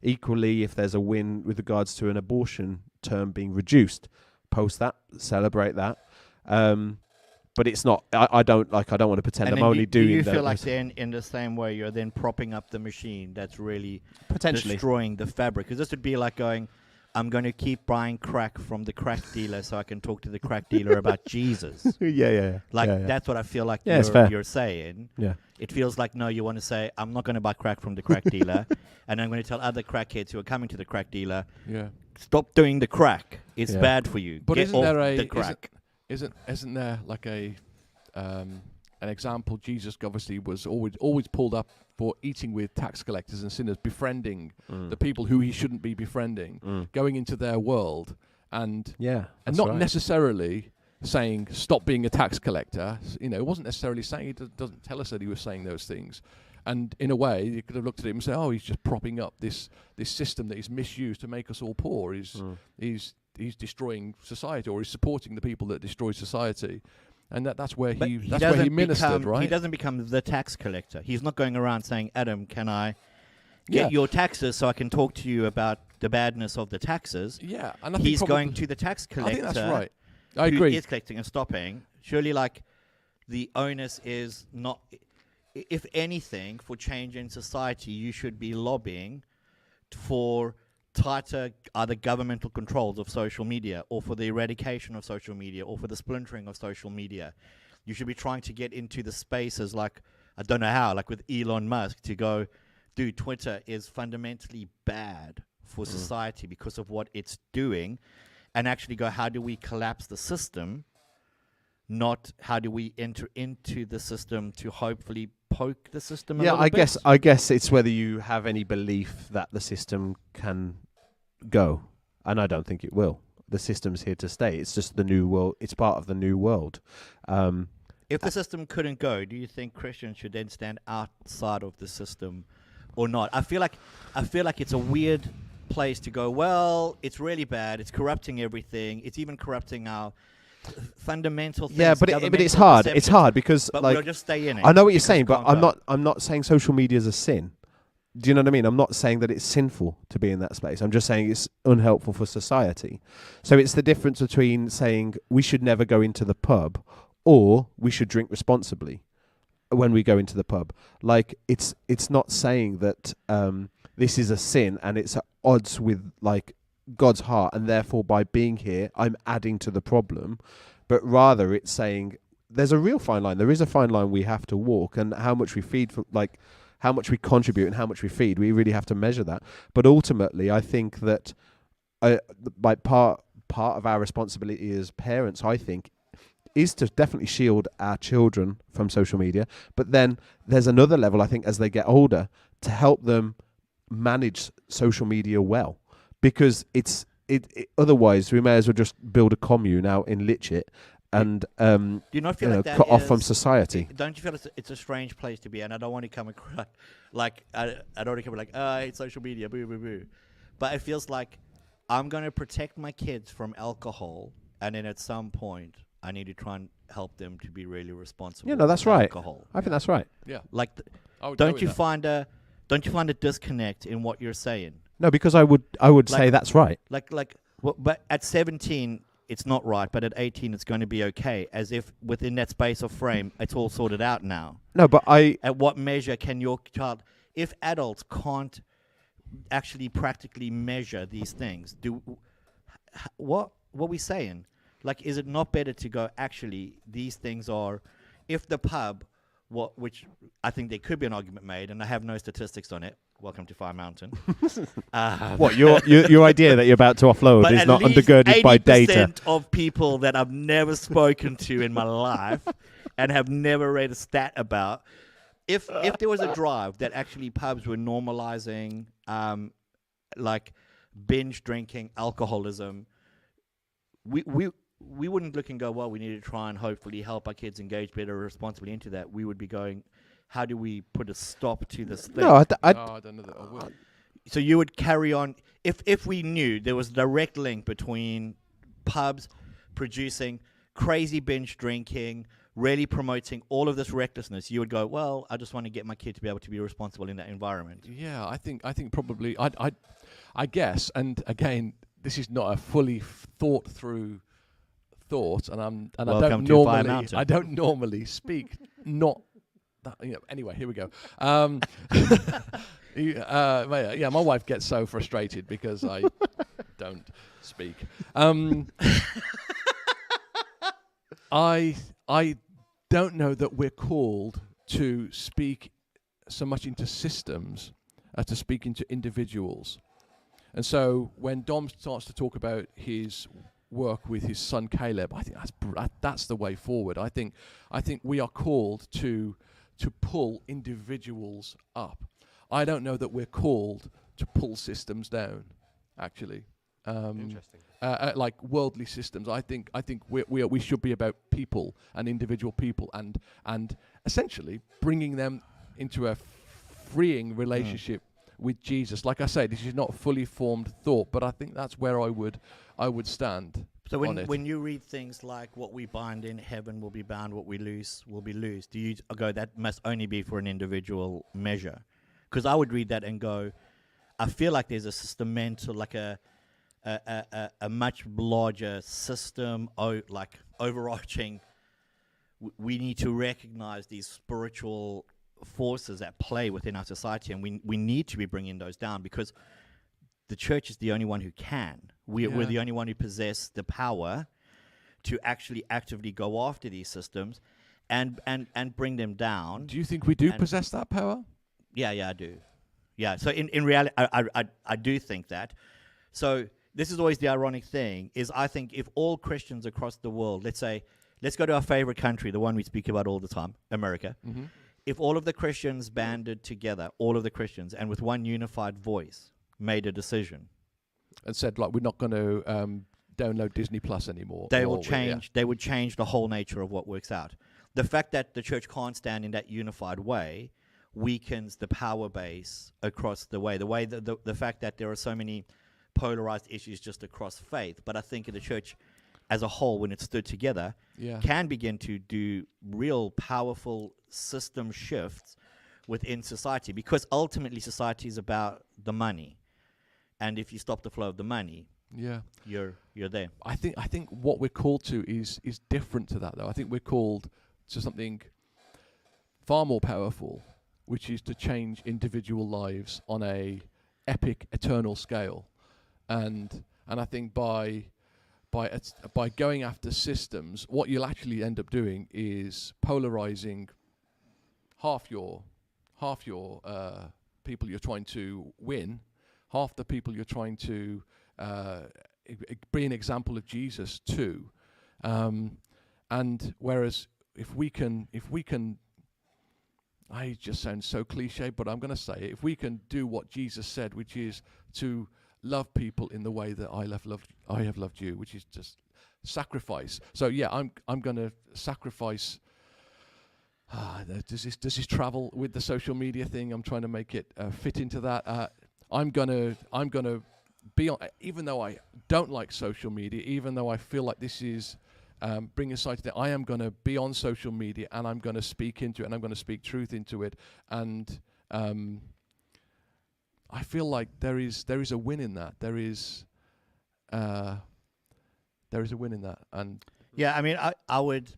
Equally, if there's a win with regards to an abortion term being reduced, post that, celebrate that. But it's not. I don't want to pretend And I'm then only doing. Do you that feel like then, in the same way, you're then propping up the machine that's really potentially destroying the fabric? Because this would be like going, I'm going to keep buying crack from the crack dealer so I can talk to the crack dealer about Jesus. yeah. Like, yeah. that's what I feel like Yeah, it's fair. you're saying. Yeah. It feels like, no, you want to say, I'm not going to buy crack from the crack dealer, and I'm going to tell other crackheads who are coming to the crack dealer, Yeah. stop doing the crack. It's Yeah. bad for you. But Get isn't off there a the crack. isn't there like an example? Jesus obviously was always pulled up for eating with tax collectors and sinners, befriending the people who he shouldn't be befriending, going into their world, and not necessarily saying stop being a tax collector. It wasn't necessarily saying, it doesn't tell us that he was saying those things. And in a way, you could have looked at him and said, "Oh, he's just propping up this system that he's misused to make us all poor. He's destroying society, or he's supporting the people that destroy society." And that's where he ministered, right? He doesn't become the tax collector. He's not going around saying, "Adam, can I get your taxes so I can talk to you about the badness of the taxes?" Yeah, and he's going to the tax collector. I think that's right. I agree. Who is collecting and stopping. Surely, like, the onus is not. If anything, for change in society, you should be lobbying for tighter either governmental controls of social media, or for the eradication of social media, or for the splintering of social media. You should be trying to get into the spaces, like, I don't know how, like with Elon Musk, to go, dude, Twitter is fundamentally bad for society because of what it's doing, and actually go, how do we collapse the system? Not how do we enter into the system to hopefully poke the system a little bit? I guess it's whether you have any belief that the system can go, and I don't think it will. The system's here to stay. It's just the new world. It's part of the new world. If the system couldn't go, do you think Christians should then stand outside of the system or not? I feel like it's a weird place to go, well, it's really bad. It's corrupting everything. It's even corrupting our fundamental things. Yeah, but it's hard. It's hard because, but like, we'll just stay in it. I know what you're saying, but I'm not saying social media is a sin. Do you know what I mean? I'm not saying that it's sinful to be in that space. I'm just saying it's unhelpful for society. So it's the difference between saying we should never go into the pub or we should drink responsibly when we go into the pub. Like, it's not saying that this is a sin and it's at odds with, like, God's heart, and therefore by being here I'm adding to the problem, but rather it's saying there's a real fine line. There is a fine line we have to walk, and how much we feed, for, like, how much we contribute and how much we feed, we really have to measure that. But ultimately, I think that by part of our responsibility as parents, I think, is to definitely shield our children from social media. But then there's another level, I think, as they get older, to help them manage social media well, because it otherwise we may as well just build a commune out in Litchit and Do you not feel like that cut off from is- society. Don't you feel it's a strange place to be? And I don't want to come across like I don't want to come like, oh, I hate social media, boo boo boo. But it feels like I'm going to protect my kids from alcohol, and then at some point I need to try and help them to be really responsible. Yeah, no, that's with right. Alcohol, I think that's right. Yeah. like, I would go don't with you that. find a disconnect in what you're saying? No, because I would say Like- that's right. But at 17, it's not right. But at 18, it's going to be okay. As if within that space of frame, it's all sorted out now. No, but At what measure can your child, if adults can't actually practically measure these things, what we saying? Like, is it not better to go, actually, these things are, if the pub, which I think there could be an argument made, and I have no statistics on it. Welcome to Fire Mountain. what your idea that you're about to offload But is at not least undergirded by data. 80% of people that I've never spoken to in my life and have never read a stat about, if there was a drive that actually pubs were normalizing like binge drinking, alcoholism, we wouldn't look and go, well, we need to try and hopefully help our kids engage better responsibly into that. We would be going, how do we put a stop to this thing? No, I don't know that I will. So you would carry on if we knew there was a direct link between pubs producing crazy binge drinking, really promoting all of this recklessness. You would go, well, I just want to get my kid to be able to be responsible in that environment. Yeah, I think probably I guess, and again, this is not a fully thought through thought, and Welcome to Fire I Mountain. don't normally speak not that, anyway, here we go. My wife gets so frustrated because I don't speak. I don't know that we're called to speak so much into systems as to speak into individuals. And so when Dom starts to talk about his work with his son Caleb, I think that's the way forward. I think we are called to pull individuals up. I don't know that we're called to pull systems down, actually. Interesting. Like worldly systems. I think we should be about people and individual people and essentially bringing them into a freeing relationship with Jesus. Like I say, this is not a fully formed thought, but I think that's where I would stand. So on it. when you read things like what we bind in heaven will be bound, what we loose will be loose, do you go, that must only be for an individual measure? Because I would read that and go, I feel like there's a systemic, like a much larger system, like overarching. We need to recognize these spiritual forces at play within our society, and we need to be bringing those down, because the church is the only one who can. We're the only one who possess the power to actually actively go after these systems and bring them down. Do you think we do and- possess that power? Yeah, I do. Yeah, so in reality, I do think that. So this is always the ironic thing, is I think if all Christians across the world, let's go to our favorite country, the one we speak about all the time, America. Mm-hmm. If all of the Christians banded together, all of the Christians, and with one unified voice made a decision, And said, like, we're not going to download Disney Plus anymore. they or will change. They would change the whole nature of what works out. The fact that the church can't stand in that unified way weakens the power base across the way. The fact that there are so many polarized issues just across faith, but I think the church as a whole, when it stood together, can begin to do real powerful system shifts within society, because ultimately society is about the money, and if you stop the flow of the money, you're there. I think what we're called to is different to that, though. I think we're called to something far more powerful, which is to change individual lives on a epic, eternal scale. And I think by going after systems, what you'll actually end up doing is polarizing half your people you're trying to win, half the people you're trying to be an example of Jesus to, And whereas if we can, I just sound so cliche, but I'm going to say it. If we can do what Jesus said, which is to love people in the way that I have loved you, which is just sacrifice. So yeah, I'm going to sacrifice. Does this travel with the social media thing? I'm trying to make it fit into that. I'm gonna be on, even though I don't like social media, even though I feel like this is bringing sight to that. I am going to be on social media, and I'm going to speak into it, and I'm going to speak truth into it, and I feel like there is a win in that. There is a win in that, and Yeah, I mean, I would.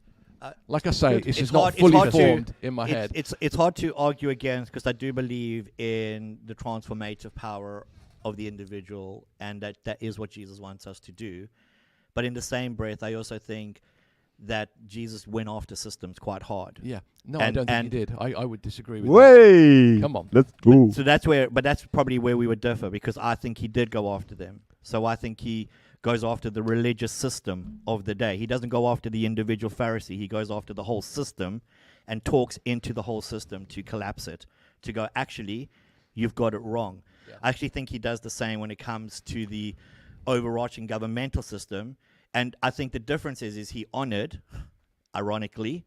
like I say, this it's is not hard- it's fully hard to- formed in my it's, head. It's hard to argue against, because I do believe in the transformative power of the individual, and that is what Jesus wants us to do. But in the same breath, I also think that Jesus went after systems quite hard. Yeah, no, I and- don't think and- he did. I would disagree with that. Way! Come on. Let's go. So that's probably where we would differ, because I think he did go after them. So I think he goes after the religious system of the day. He doesn't go after the individual Pharisee. He goes after the whole system and talks into the whole system to collapse it, to go, actually, you've got it wrong. Yeah. I actually think he does the same when it comes to the overarching governmental system. And I think the difference is he honored, ironically,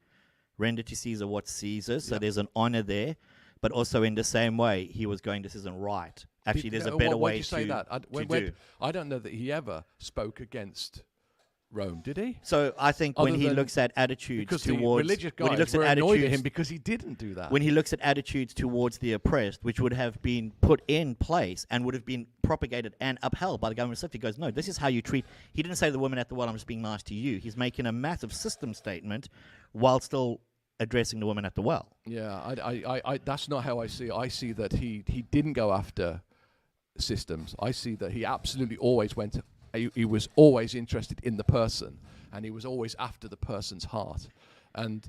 render to Caesar what Caesar. So Yeah. there's an honor there. But also in the same way, he was going, this isn't right. Actually, there's a better why way you say to, that? do. I don't know that he ever spoke against Rome, did he? So I think when Other he than- looks at attitudes Because towards the religious when he guys looks were at annoyed at attitudes him because he didn't do that. when he looks at attitudes towards the oppressed, which would have been put in place and would have been propagated and upheld by the government system, he goes, no, this is how you treat. He didn't say to the woman at the well, I'm just being nice to you. He's making a massive system statement while still addressing the woman at the well. Yeah, I that's not how I see it. I see that he didn't go after systems. I see that he absolutely always went. He was always interested in the person, and he was always after the person's heart, and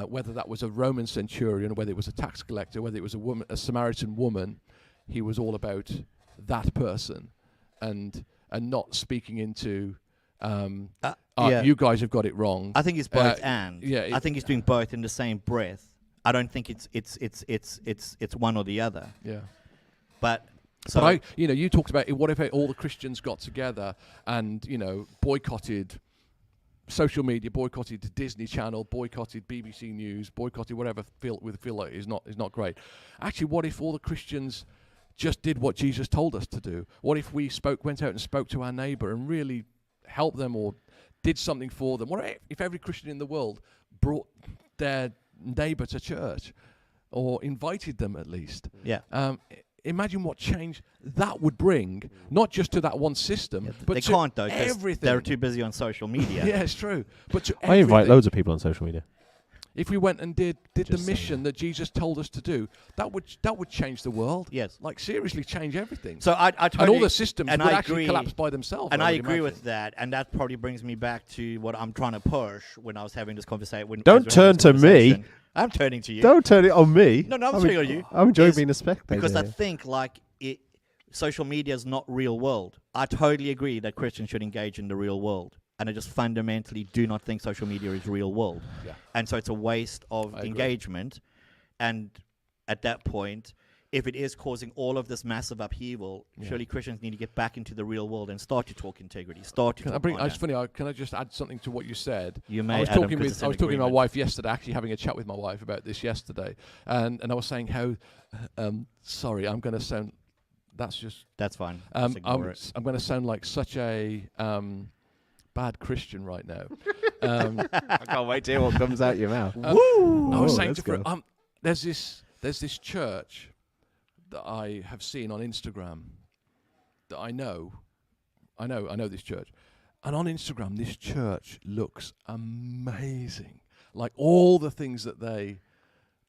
whether that was a Roman centurion, whether it was a tax collector, whether it was a Samaritan woman, he was all about that person, and not speaking into. Yeah. You guys have got it wrong. I think it's both and. yeah, I think he's doing both in the same breath. I don't think it's one or the other. Yeah. But so But you talked about what if all the Christians got together and, boycotted social media, boycotted Disney Channel, boycotted BBC News, boycotted whatever feel like is not great. Actually, what if all the Christians just did what Jesus told us to do? What if we went out and spoke to our neighbor and really helped them or did something for them? What if every Christian in the world brought their neighbor to church or invited them at least? yeah. Imagine what change that would bring, not just to that one system, but They to can't though, 'cause everything. they're too busy on social media. Yeah, it's true. But to I invite everything. loads of people on social media. If we went and did the Just saying. mission that Jesus told us to do, that would change the world. Yes. Like seriously change everything. So I totally, and all the systems and would I actually agree, collapse by themselves. And I would agree imagine. with that, and that probably brings me back to what I'm trying to push when I was having this conversation. Don't turn to me. I'm turning to you. Don't turn it on me. No, I'm turning on you. I'm enjoying Is being a spectator. Because I here. think social media is not real world. I totally agree that Christians should engage in the real world. And I just fundamentally do not think social media is real world. Yeah. And so it's a waste of I agree. engagement. And at that point, if it is causing all of this massive upheaval, surely Christians need to get back into the real world and start to talk integrity, start to talk honor. It's funny. Can I just add something to what you said? You may, I was Adam, talking 'cause with it's I an was talking to my agreement. wife yesterday, actually having a chat with my wife about this yesterday, and I was saying how sorry, I'm going to sound. That's fine. I'm Just ignore it. going to sound like such a bad Christian right now. I can't wait to hear what comes out your mouth. I was saying let's to her, go. there's this church that I have seen on Instagram that I know this church, and on Instagram this church looks amazing. Like all the things that they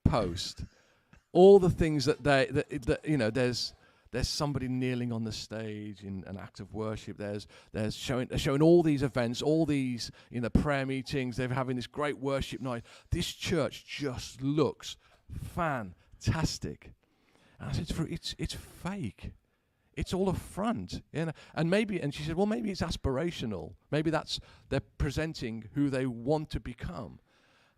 post, all the things that there's somebody kneeling on the stage in an act of worship. They're showing all these events, all these prayer meetings. They're having this great worship night. This church just looks fantastic. And I said, it's fake. it's all a front, you know. And she said, well, maybe it's aspirational. Maybe they're presenting who they want to become.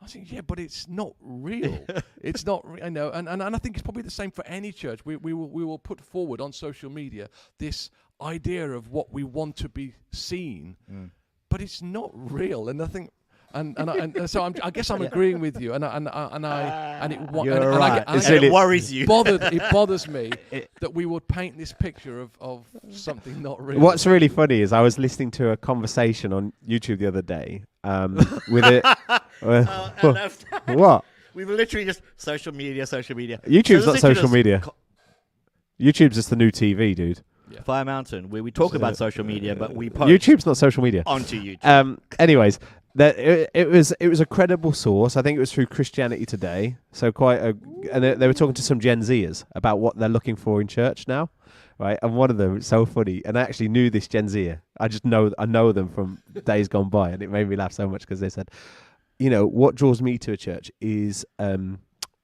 I think, yeah, but it's not real. It's not, I know, and I think it's probably the same for any church. We will put forward on social media this idea of what we want to be seen, but it's not real. And I think, so I guess I'm agreeing with you, and You're right. It worries you. It bothers me that we would paint this picture of something not real. What's really funny is I was listening to a conversation on YouTube the other day with it. What? We've literally just social media. YouTube's not social media. YouTube's just the new TV, dude. Yeah. Fire Mountain, where we talk about social media, but we post YouTube's not social media. onto YouTube. Anyways, it was a credible source. I think it was through Christianity Today. So and they were talking to some Gen Zers about what they're looking for in church now, right? And one of them, it's so funny, and I actually knew this Gen Zer. I know them from days gone by, and it made me laugh so much because they said, you know, what draws me to a church is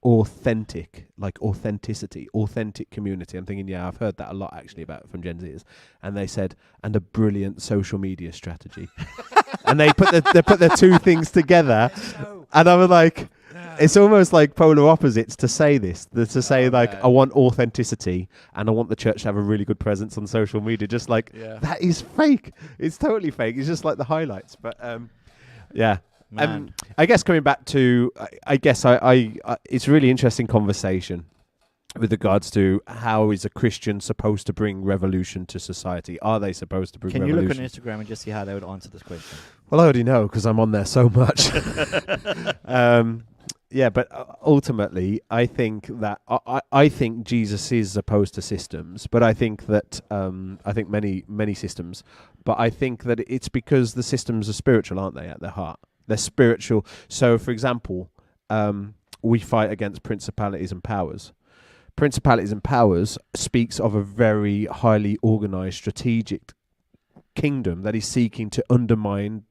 authenticity, authentic community. I'm thinking, yeah, I've heard that a lot actually from Gen Zers, and they said, and a brilliant social media strategy, and they put the two things together, and I was like, it's almost like polar opposites to say this, I want authenticity and I want the church to have a really good presence on social media. Just like that is fake. It's totally fake. It's just like the highlights, but yeah. I guess coming back to, I guess it's a really interesting conversation with regards to how is a Christian supposed to bring revolution to society? Are they supposed to bring revolution? Can you look on Instagram and just see how they would answer this question? Well, I already know because I'm on there so much. Yeah, but ultimately, I think that I think Jesus is opposed to systems, but I think that many systems, but I think that it's because the systems are spiritual, aren't they? At their heart, they're spiritual. So, for example, we fight against principalities and powers. Principalities and powers speaks of a very highly organized, strategic kingdom that is seeking to undermine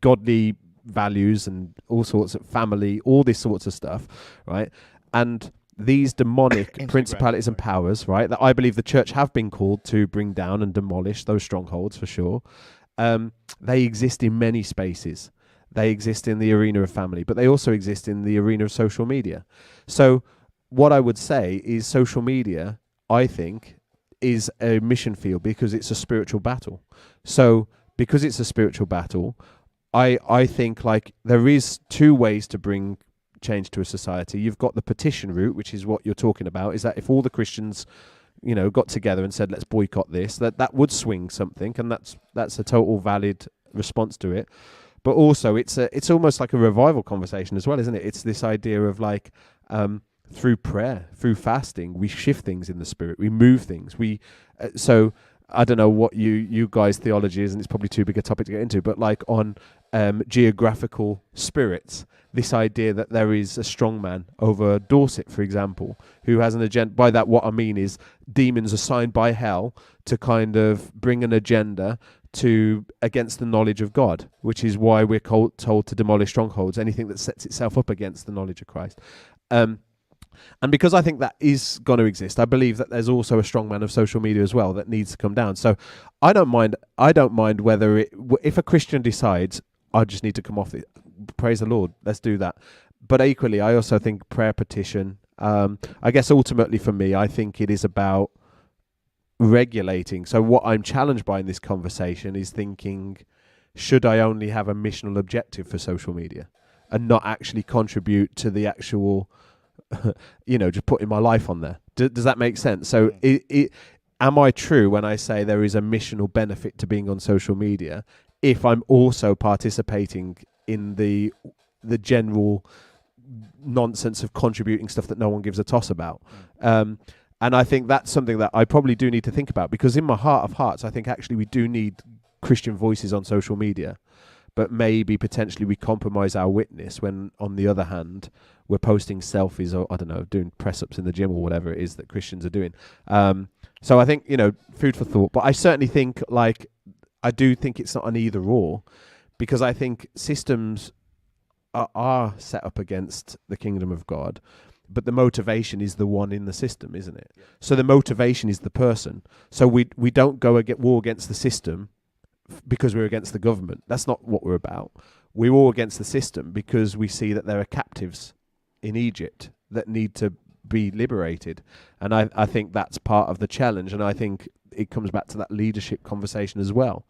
godly values and all sorts of family, all this sorts of stuff, right? And these demonic principalities and powers, right, that I believe the church have been called to bring down and demolish those strongholds for sure. They exist in many spaces. They exist in the arena of family, but they also exist in the arena of social media. So what I would say is social media, I think, is a mission field because it's a spiritual battle. So because it's a spiritual battle, I think like there is two ways to bring change to a society. You've got the petition route, which is what you're talking about, is that if all the Christians, you know, got together and said, let's boycott this, that would swing something, and that's a total valid response to it. But also it's almost like a revival conversation as well, isn't it? It's this idea of like through prayer, through fasting, we shift things in the spirit, we move things. So I don't know what you guys' theology is, and it's probably too big a topic to get into, but like on geographical spirits, this idea that there is a strong man over Dorset, for example, who has an agenda. By that, what I mean is demons assigned by hell to kind of bring an agenda against the knowledge of God, which is why we're told to demolish strongholds, anything that sets itself up against the knowledge of Christ. And because I think that is going to exist, I believe that there's also a strong man of social media as well that needs to come down. So I don't mind whether if a Christian decides, I just need to come off it, praise the Lord, let's do that. But equally, I also think prayer, petition, I guess ultimately for me, I think it is about regulating. So what I'm challenged by in this conversation is thinking, should I only have a missional objective for social media and not actually contribute to the actual, just putting my life on there? Does that make sense? So am I true when I say there is a missional benefit to being on social media if I'm also participating in the general nonsense of contributing stuff that no one gives a toss about? And I think that's something that I probably do need to think about, because in my heart of hearts, I think actually we do need Christian voices on social media, but maybe potentially we compromise our witness when, on the other hand, we're posting selfies or, I don't know, doing press-ups in the gym or whatever it is that Christians are doing. So I think, food for thought. But I certainly think, I do think it's not an either or, because I think systems are set up against the kingdom of God. but the motivation is the one in the system, isn't it? So the motivation is the person. So we don't go war against the system because we're against the government. That's not what we're about. We're war against the system because we see that there are captives in Egypt that need to be liberated. And I think that's part of the challenge. And I think it comes back to that leadership conversation as well.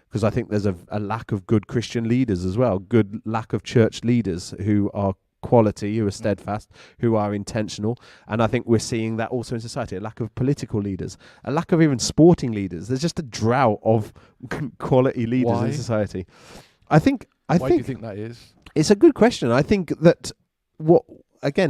Because I think there's a lack of good Christian leaders as well, good lack of church leaders who are quality, who are steadfast, who are intentional. And I think we're seeing that also in society, a lack of political leaders, a lack of even sporting leaders. There's just a drought of quality leaders in society. Why do you think that is? It's a good question. I think that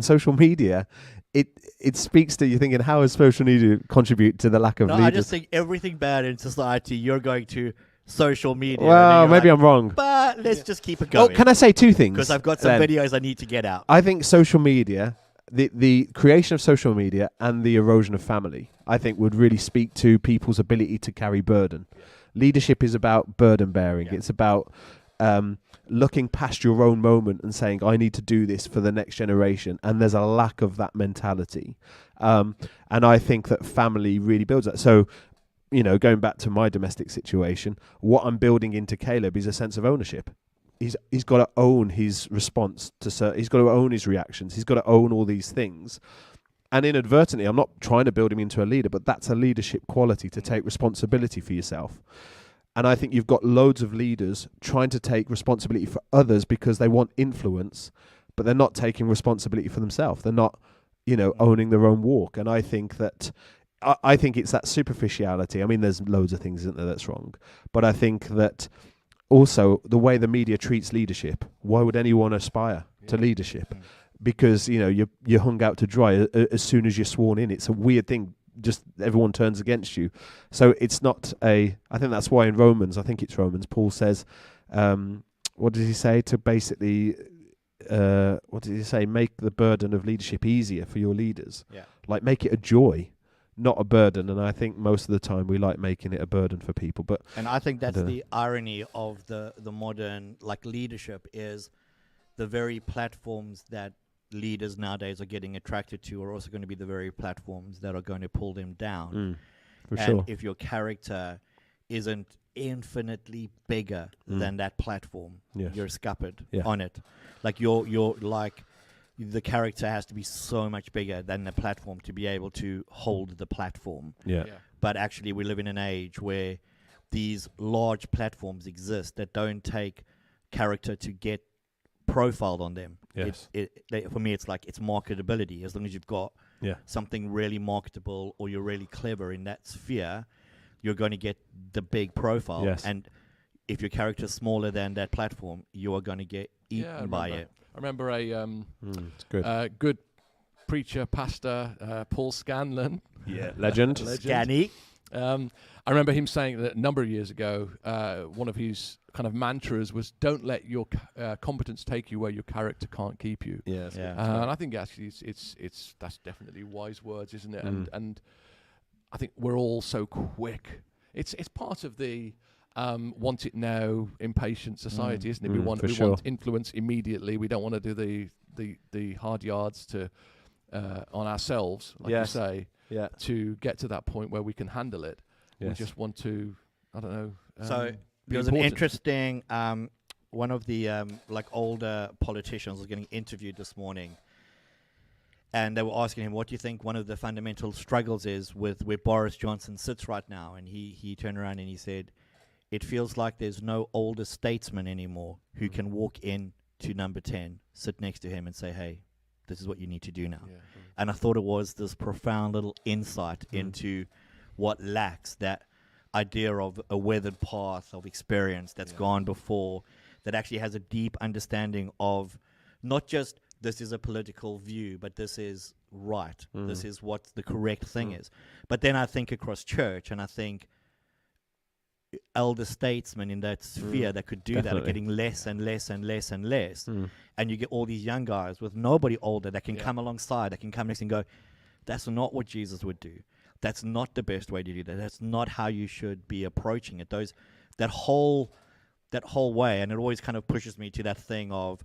social media, it speaks to you thinking, how has social media contribute to the lack of leaders? I just think everything bad in society, you're going to social media. Well, maybe I'm wrong. But let's just keep it going. Oh, can I say two things? Because I've got some videos I need to get out. I think social media, the creation of social media and the erosion of family, I think would really speak to people's ability to carry burden. Yeah. Leadership is about burden bearing. Yeah. It's about looking past your own moment and saying, I need to do this for the next generation. And there's a lack of that mentality. And I think that family really builds that. So, going back to my domestic situation, what I'm building into Caleb is a sense of ownership. He's got to own his response to he's got to own his reactions. He's got to own all these things. And inadvertently, I'm not trying to build him into a leader, but that's a leadership quality, to take responsibility for yourself. And I think you've got loads of leaders trying to take responsibility for others because they want influence, but they're not taking responsibility for themselves. They're not, owning their own walk. And I think that I think it's that superficiality. I mean, there's loads of things, isn't there, that's wrong. But I think that also the way the media treats leadership, why would anyone aspire to leadership? Because, you're hung out to dry as soon as you're sworn in. It's a weird thing. Just everyone turns against you. So it's not I think that's why in Romans, Paul says, what does he say? To basically, what did he say? Make the burden of leadership easier for your leaders. Yeah. Like, make it a joy, not a burden. And I think most of the time we like making it a burden for people. And I think that's the irony of the modern leadership, is the very platforms that leaders nowadays are getting attracted to are also going to be the very platforms that are going to pull them down. For sure. If your character isn't infinitely bigger than that platform, you're scuppered on it. The character has to be so much bigger than the platform to be able to hold the platform. Yeah. But actually, we live in an age where these large platforms exist that don't take character to get profiled on them. Yes. For me, it's marketability. As long as you've got something really marketable or you're really clever in that sphere, you're going to get the big profile. Yes. And if your character's smaller than that platform, you are going to get eaten by it. I remember a good. good preacher, pastor, Paul Scanlon. Yeah, legend. Scanny. I remember him saying that a number of years ago, one of his kind of mantras was, don't let your competence take you where your character can't keep you. Yes. And I think actually it's that's definitely wise words, isn't it? And I think we're all so quick. It's part of the want it now, impatient society, isn't it? We want influence immediately. We don't want to do the hard yards on ourselves, like you say, to get to that point where we can handle it. Yes. We just want to, I don't know. So there was an interesting, one of the older politicians was getting interviewed this morning, and they were asking him, what do you think one of the fundamental struggles is with where Boris Johnson sits right now? And he turned around and he said, it feels like there's no older statesman anymore who can walk in to number 10, sit next to him and say, hey, this is what you need to do now. Yeah. And I thought it was this profound little insight into what lacks, that idea of a weathered path of experience that's gone before, that actually has a deep understanding of not just this is a political view, but this is right. This is what the correct thing is. But then I think across church, and I think elder statesmen in that sphere that could do that are getting less and less and less and less. And you get all these young guys with nobody older that can come alongside, that can come next and go, that's not what Jesus would do. That's not the best way to do that. That's not how you should be approaching it. That whole way, and it always kind of pushes me to that thing of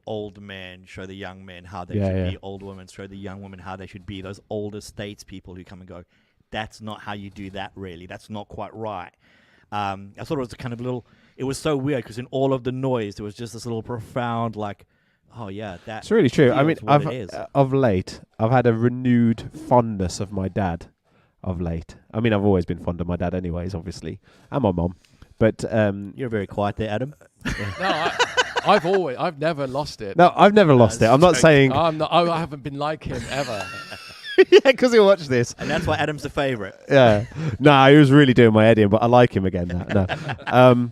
old men show the young men how they Yeah, should yeah. be. Old women show the young women how they should be. Those older statespeople who come and go, that's not how you do that, really. That's not quite right. I thought it was a kind of little... It was so weird because in all of the noise, there was just this little profound, like, oh, yeah, that... It's really true. I mean, feels what it is. of late, I've had a renewed fondness of my dad. Of late, I mean, I've always been fond of my dad, anyways, obviously, and my mom. But You're very quiet there, Adam. No, I've never lost it. no, I've never lost it. I'm not saying, I haven't been like him ever. yeah, because he'll watch this. And that's why Adam's the favorite. Yeah, no, he was really doing my head in, but I like him again now. No,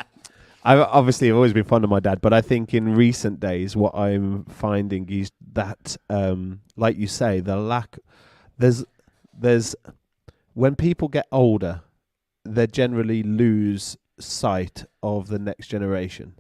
I've obviously always been fond of my dad, but I think in recent days, what I'm finding is that, like you say, the lack. There's when people get older, they generally lose sight of the next generation.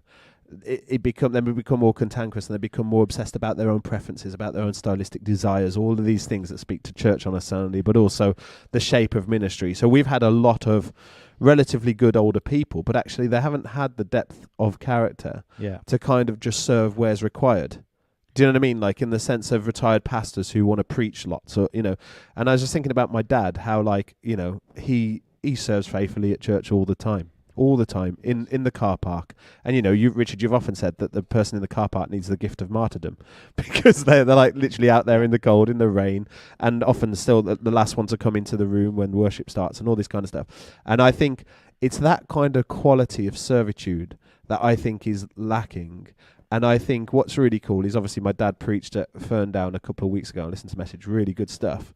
They become more cantankerous, and they become more obsessed about their own preferences, about their own stylistic desires, all of these things that speak to church on a Sunday, but also the shape of ministry. So we've had a lot of relatively good older people, but actually they haven't had the depth of character to kind of just serve where's required. Do you know what I mean? Like in the sense of retired pastors who want to preach lots, or and I was just thinking about my dad, how he serves faithfully at church all the time in the car park. And Richard, you've often said that the person in the car park needs the gift of martyrdom because they're like literally out there in the cold, in the rain, and often still the last one to come into the room when worship starts and all this kind of stuff. And I think it's that kind of quality of servitude that I think is lacking. And I think what's really cool is obviously my dad preached at Ferndown a couple of weeks ago. I listened to the message, really good stuff.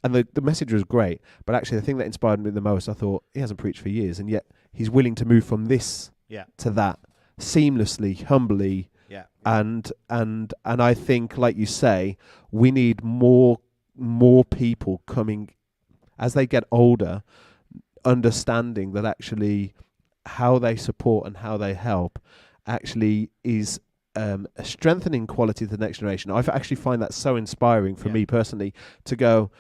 And the message was great. But actually the thing that inspired me the most, I thought, he hasn't preached for years, and yet he's willing to move from this to that seamlessly, humbly. Yeah. And I think, like you say, we need more people coming as they get older, understanding that actually how they support and how they help actually is a strengthening quality to the next generation. I actually find that so inspiring for me personally to go,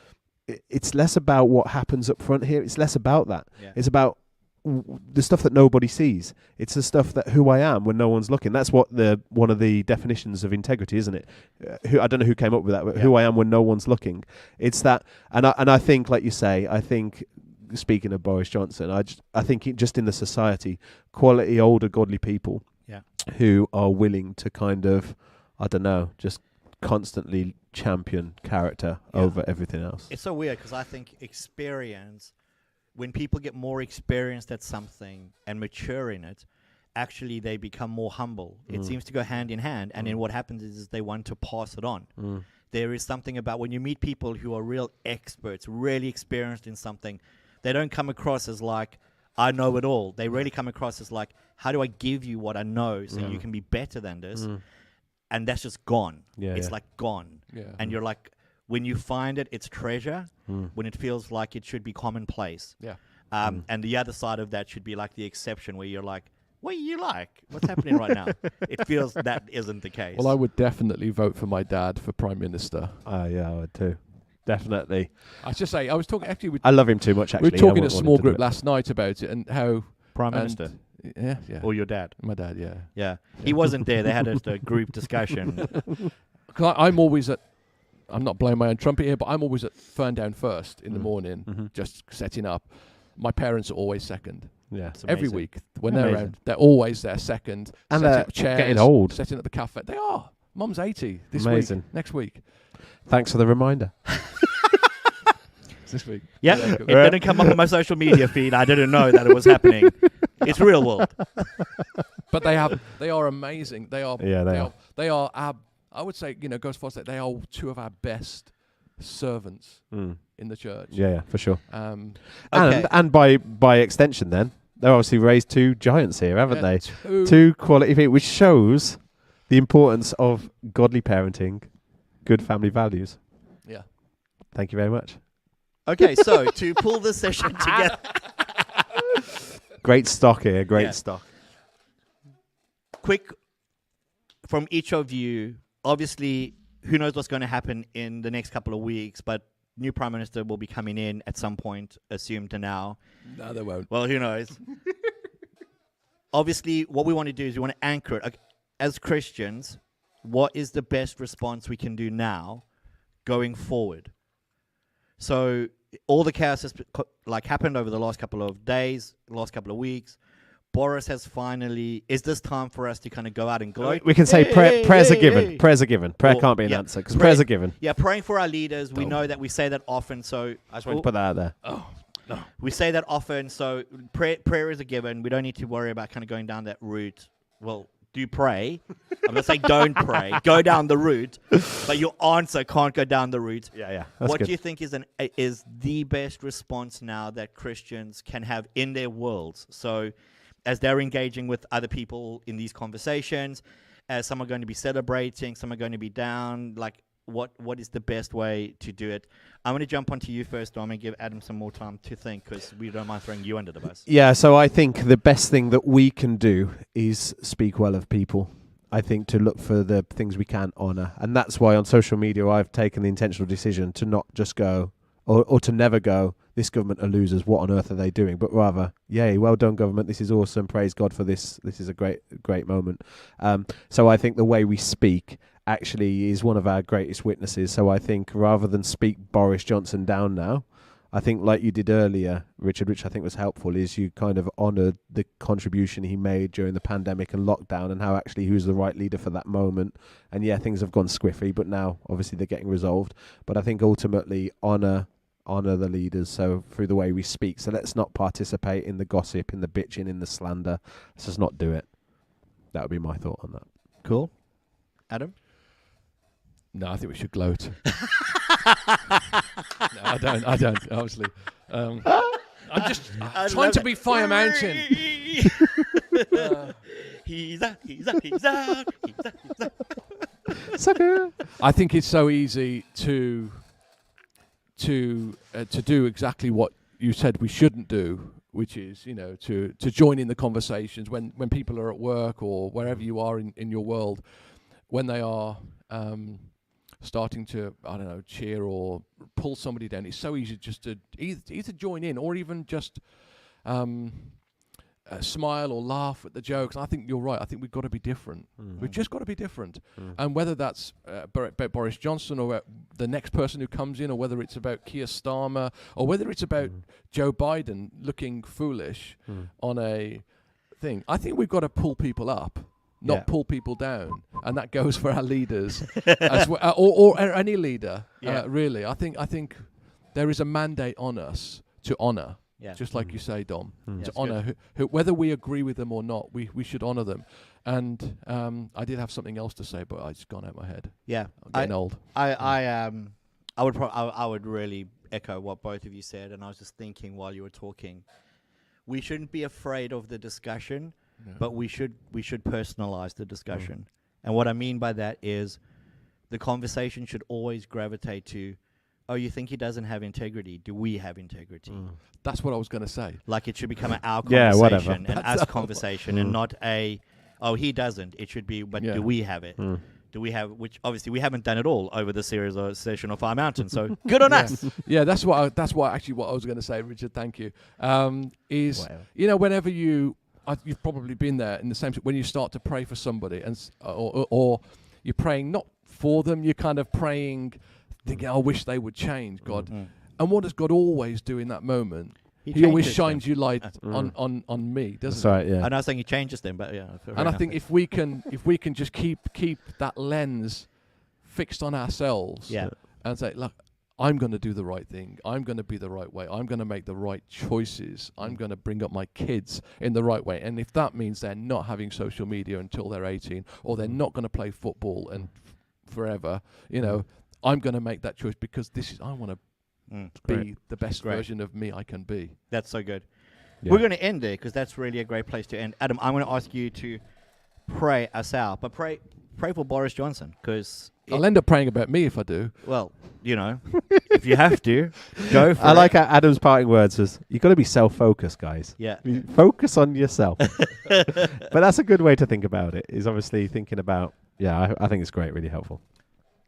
it's less about what happens up front here. It's less about that. Yeah. It's about the stuff that nobody sees. It's the stuff that who I am when no one's looking. That's what one of the definitions of integrity, isn't it? I don't know who came up with that, but who I am when no one's looking. It's that, and I think, like you say, I think, speaking of Boris Johnson, I think just in the society, quality older godly people who are willing to kind of, I don't know, just constantly champion character over everything else. It's so weird because I think experience, when people get more experienced at something and mature in it, actually they become more humble. It seems to go hand in hand. And then what happens is they want to pass it on. There is something about when you meet people who are real experts, really experienced in something, they don't come across as like, I know it all. They really come across as like, how do I give you what I know so you can be better than this? And that's just gone. It's like gone. And you're like, when you find it, it's treasure. When it feels like it should be commonplace. And the other side of that should be like the exception where you're like, what are you like? What's happening right now? It feels that isn't the case. Well, I would definitely vote for my dad for Prime Minister. Yeah, I would too. Definitely. I should say, I was talking actually. I love him too much. Actually, we were talking in a small group last night about it and how Prime Minister. Yeah. Or your dad. My dad, Yeah. He wasn't there. They had a group discussion. I'm always at. I'm not blowing my own trumpet here, but I'm always at Ferndown first in the morning, just setting up. My parents are always second. Yeah, every week when they're around, they're always there second. And they're getting old. Setting up the cafe. They are. Mum's 80 this Amazing. week. Next week. Thanks for the reminder. This week. Yeah, it didn't come up on my social media feed. I didn't know that it was happening. It's real world. But they are amazing. They are. Yeah, they are our, I would say, go as far as that they are two of our best servants in the church. Yeah, for sure. Okay. And by extension, then they've obviously raised two giants here, haven't they? Two quality people, which shows the importance of godly parenting, good family values. Yeah. Thank you very much. Okay, so to pull this session together. Great stock here, great stock. Quick from each of you, obviously, who knows what's going to happen in the next couple of weeks, but new Prime Minister will be coming in at some point, assumed now. No, they won't. Well, who knows? Obviously, what we want to do is we want to anchor it. as Christians, what is the best response we can do now going forward? So all the chaos has happened over the last couple of days, last couple of weeks. Boris has finally. Is this time for us to kind of go out and gloat? We can say prayers are given. Hey. Prayers are given. Prayer Or- can't be an yeah, answer because pray- prayers are given. Yeah, praying for our leaders. We know that we say that often. So I just want to put that out there. we say that often. So prayer is a given. We don't need to worry about kind of going down that route. Well, do pray. I'm not saying don't pray. Go down the route, but your answer can't go down the route. Yeah. That's What good. do you think is the best response now that Christians can have in their worlds? So, as they're engaging with other people in these conversations, as some are going to be celebrating, some are going to be down. Like, what is the best way to do it? I'm going to jump onto you first, Dom, and give Adam some more time to think because we don't mind throwing you under the bus. Yeah, so I think the best thing that we can do is speak well of people. I think to look for the things we can honour. And that's why on social media I've taken the intentional decision to not just go, or to never go, this government are losers, what on earth are they doing? But rather, yay, well done government, this is awesome, praise God for this. This is a great moment. So I think the way we speak actually is one of our greatest witnesses. So I think rather than speak Boris Johnson down now, I think like you did earlier, Richard, which I think was helpful, is you kind of honoured the contribution he made during the pandemic and lockdown and how actually he was the right leader for that moment. And yeah, things have gone squiffy, but now obviously they're getting resolved. But I think ultimately honour the leaders, so through the way we speak. So let's not participate in the gossip, in the bitching, in the slander. Let's just not do it. That would be my thought on that. Cool. Adam? No, I think we should gloat. No, I don't. Obviously, I'm just trying to be Fire Mountain. He's out. Sucker. I think it's so easy to do exactly what you said we shouldn't do, which is, to join in the conversations when people are at work or wherever you are in your world, when they are starting to, I don't know, cheer or pull somebody down. It's so easy just to either join in or even just smile or laugh at the jokes. I think you're right. I think we've got to be different. We've just got to be different. And whether that's about Boris Johnson or the next person who comes in, or whether it's about Keir Starmer, or whether it's about Joe Biden looking foolish on a thing, I think we've got to pull people up, not pull people down. And that goes for our leaders as well, or any leader. Really, I think there is a mandate on us to honour. Yeah. Just like you say, Dom, to That's honour who, whether we agree with them or not, we should honour them. And I did have something else to say, but it's gone out my head. Yeah. I'm getting old. I would really echo what both of you said, and I was just thinking while you were talking, we shouldn't be afraid of the discussion, but we should personalize the discussion. And what I mean by that is the conversation should always gravitate to, oh, you think he doesn't have integrity? Do we have integrity? That's what I was going to say. Like it should become our Yeah, conversation, whatever. an us conversation, and not a, oh, he doesn't. It should be, but do we have it? Do we have, which obviously we haven't done it all over the series or session of Fire Mountain, so good on us. Yeah, that's what I was going to say, Richard. Thank you. Whenever you've probably been there in the same, when you start to pray for somebody or you're praying not for them, you're kind of praying, thinking, I wish they would change, God. And what does God always do in that moment? He always changes shines them. you light on me, doesn't That's he? right, yeah. I'm not saying he changes them, but yeah. And I think if we can just keep that lens fixed on ourselves, and say, look, I'm going to do the right thing. I'm going to be the right way. I'm going to make the right choices. I'm going to bring up my kids in the right way. And if that means they're not having social media until they're 18, or they're not going to play football and forever, I'm going to make that choice because I want to be the best version of me I can be. That's so good. Yeah. We're going to end there because that's really a great place to end. Adam, I'm going to ask you to pray us out, but pray for Boris Johnson because I'll end up praying about me if I do. well, if you have to, go for it. I like how Adam's parting words was, you've got to be self-focused, guys. Yeah. Focus on yourself. But that's a good way to think about it, is obviously thinking about, I think it's great, really helpful.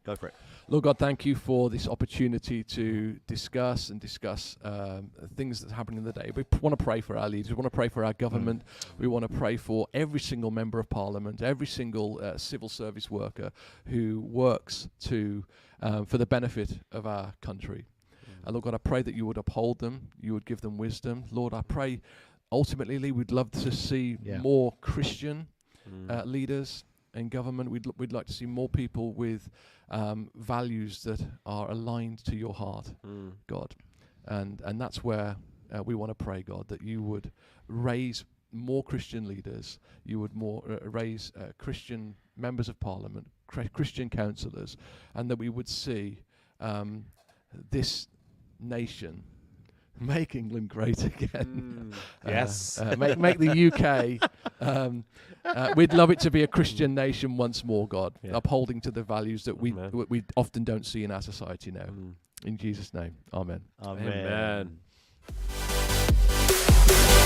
Go for it. Lord God, thank you for this opportunity to discuss things that are happening in the day. We want to pray for our leaders. We want to pray for our government. We want to pray for every single member of parliament, every single civil service worker who works for the benefit of our country. And Lord God, I pray that you would uphold them. You would give them wisdom. Lord, I pray ultimately we'd love to see more Christian leaders in government. We'd like to see more people with values that are aligned to your heart, God. And that's where we want to pray, God, that you would raise more Christian leaders. You would raise Christian members of parliament, Christian councillors, and that we would see this nation make England great again. Yes. Make the UK. We'd love it to be a Christian nation once more, God, upholding to the values that we often don't see in our society now. In Jesus' name, amen. Amen. Amen.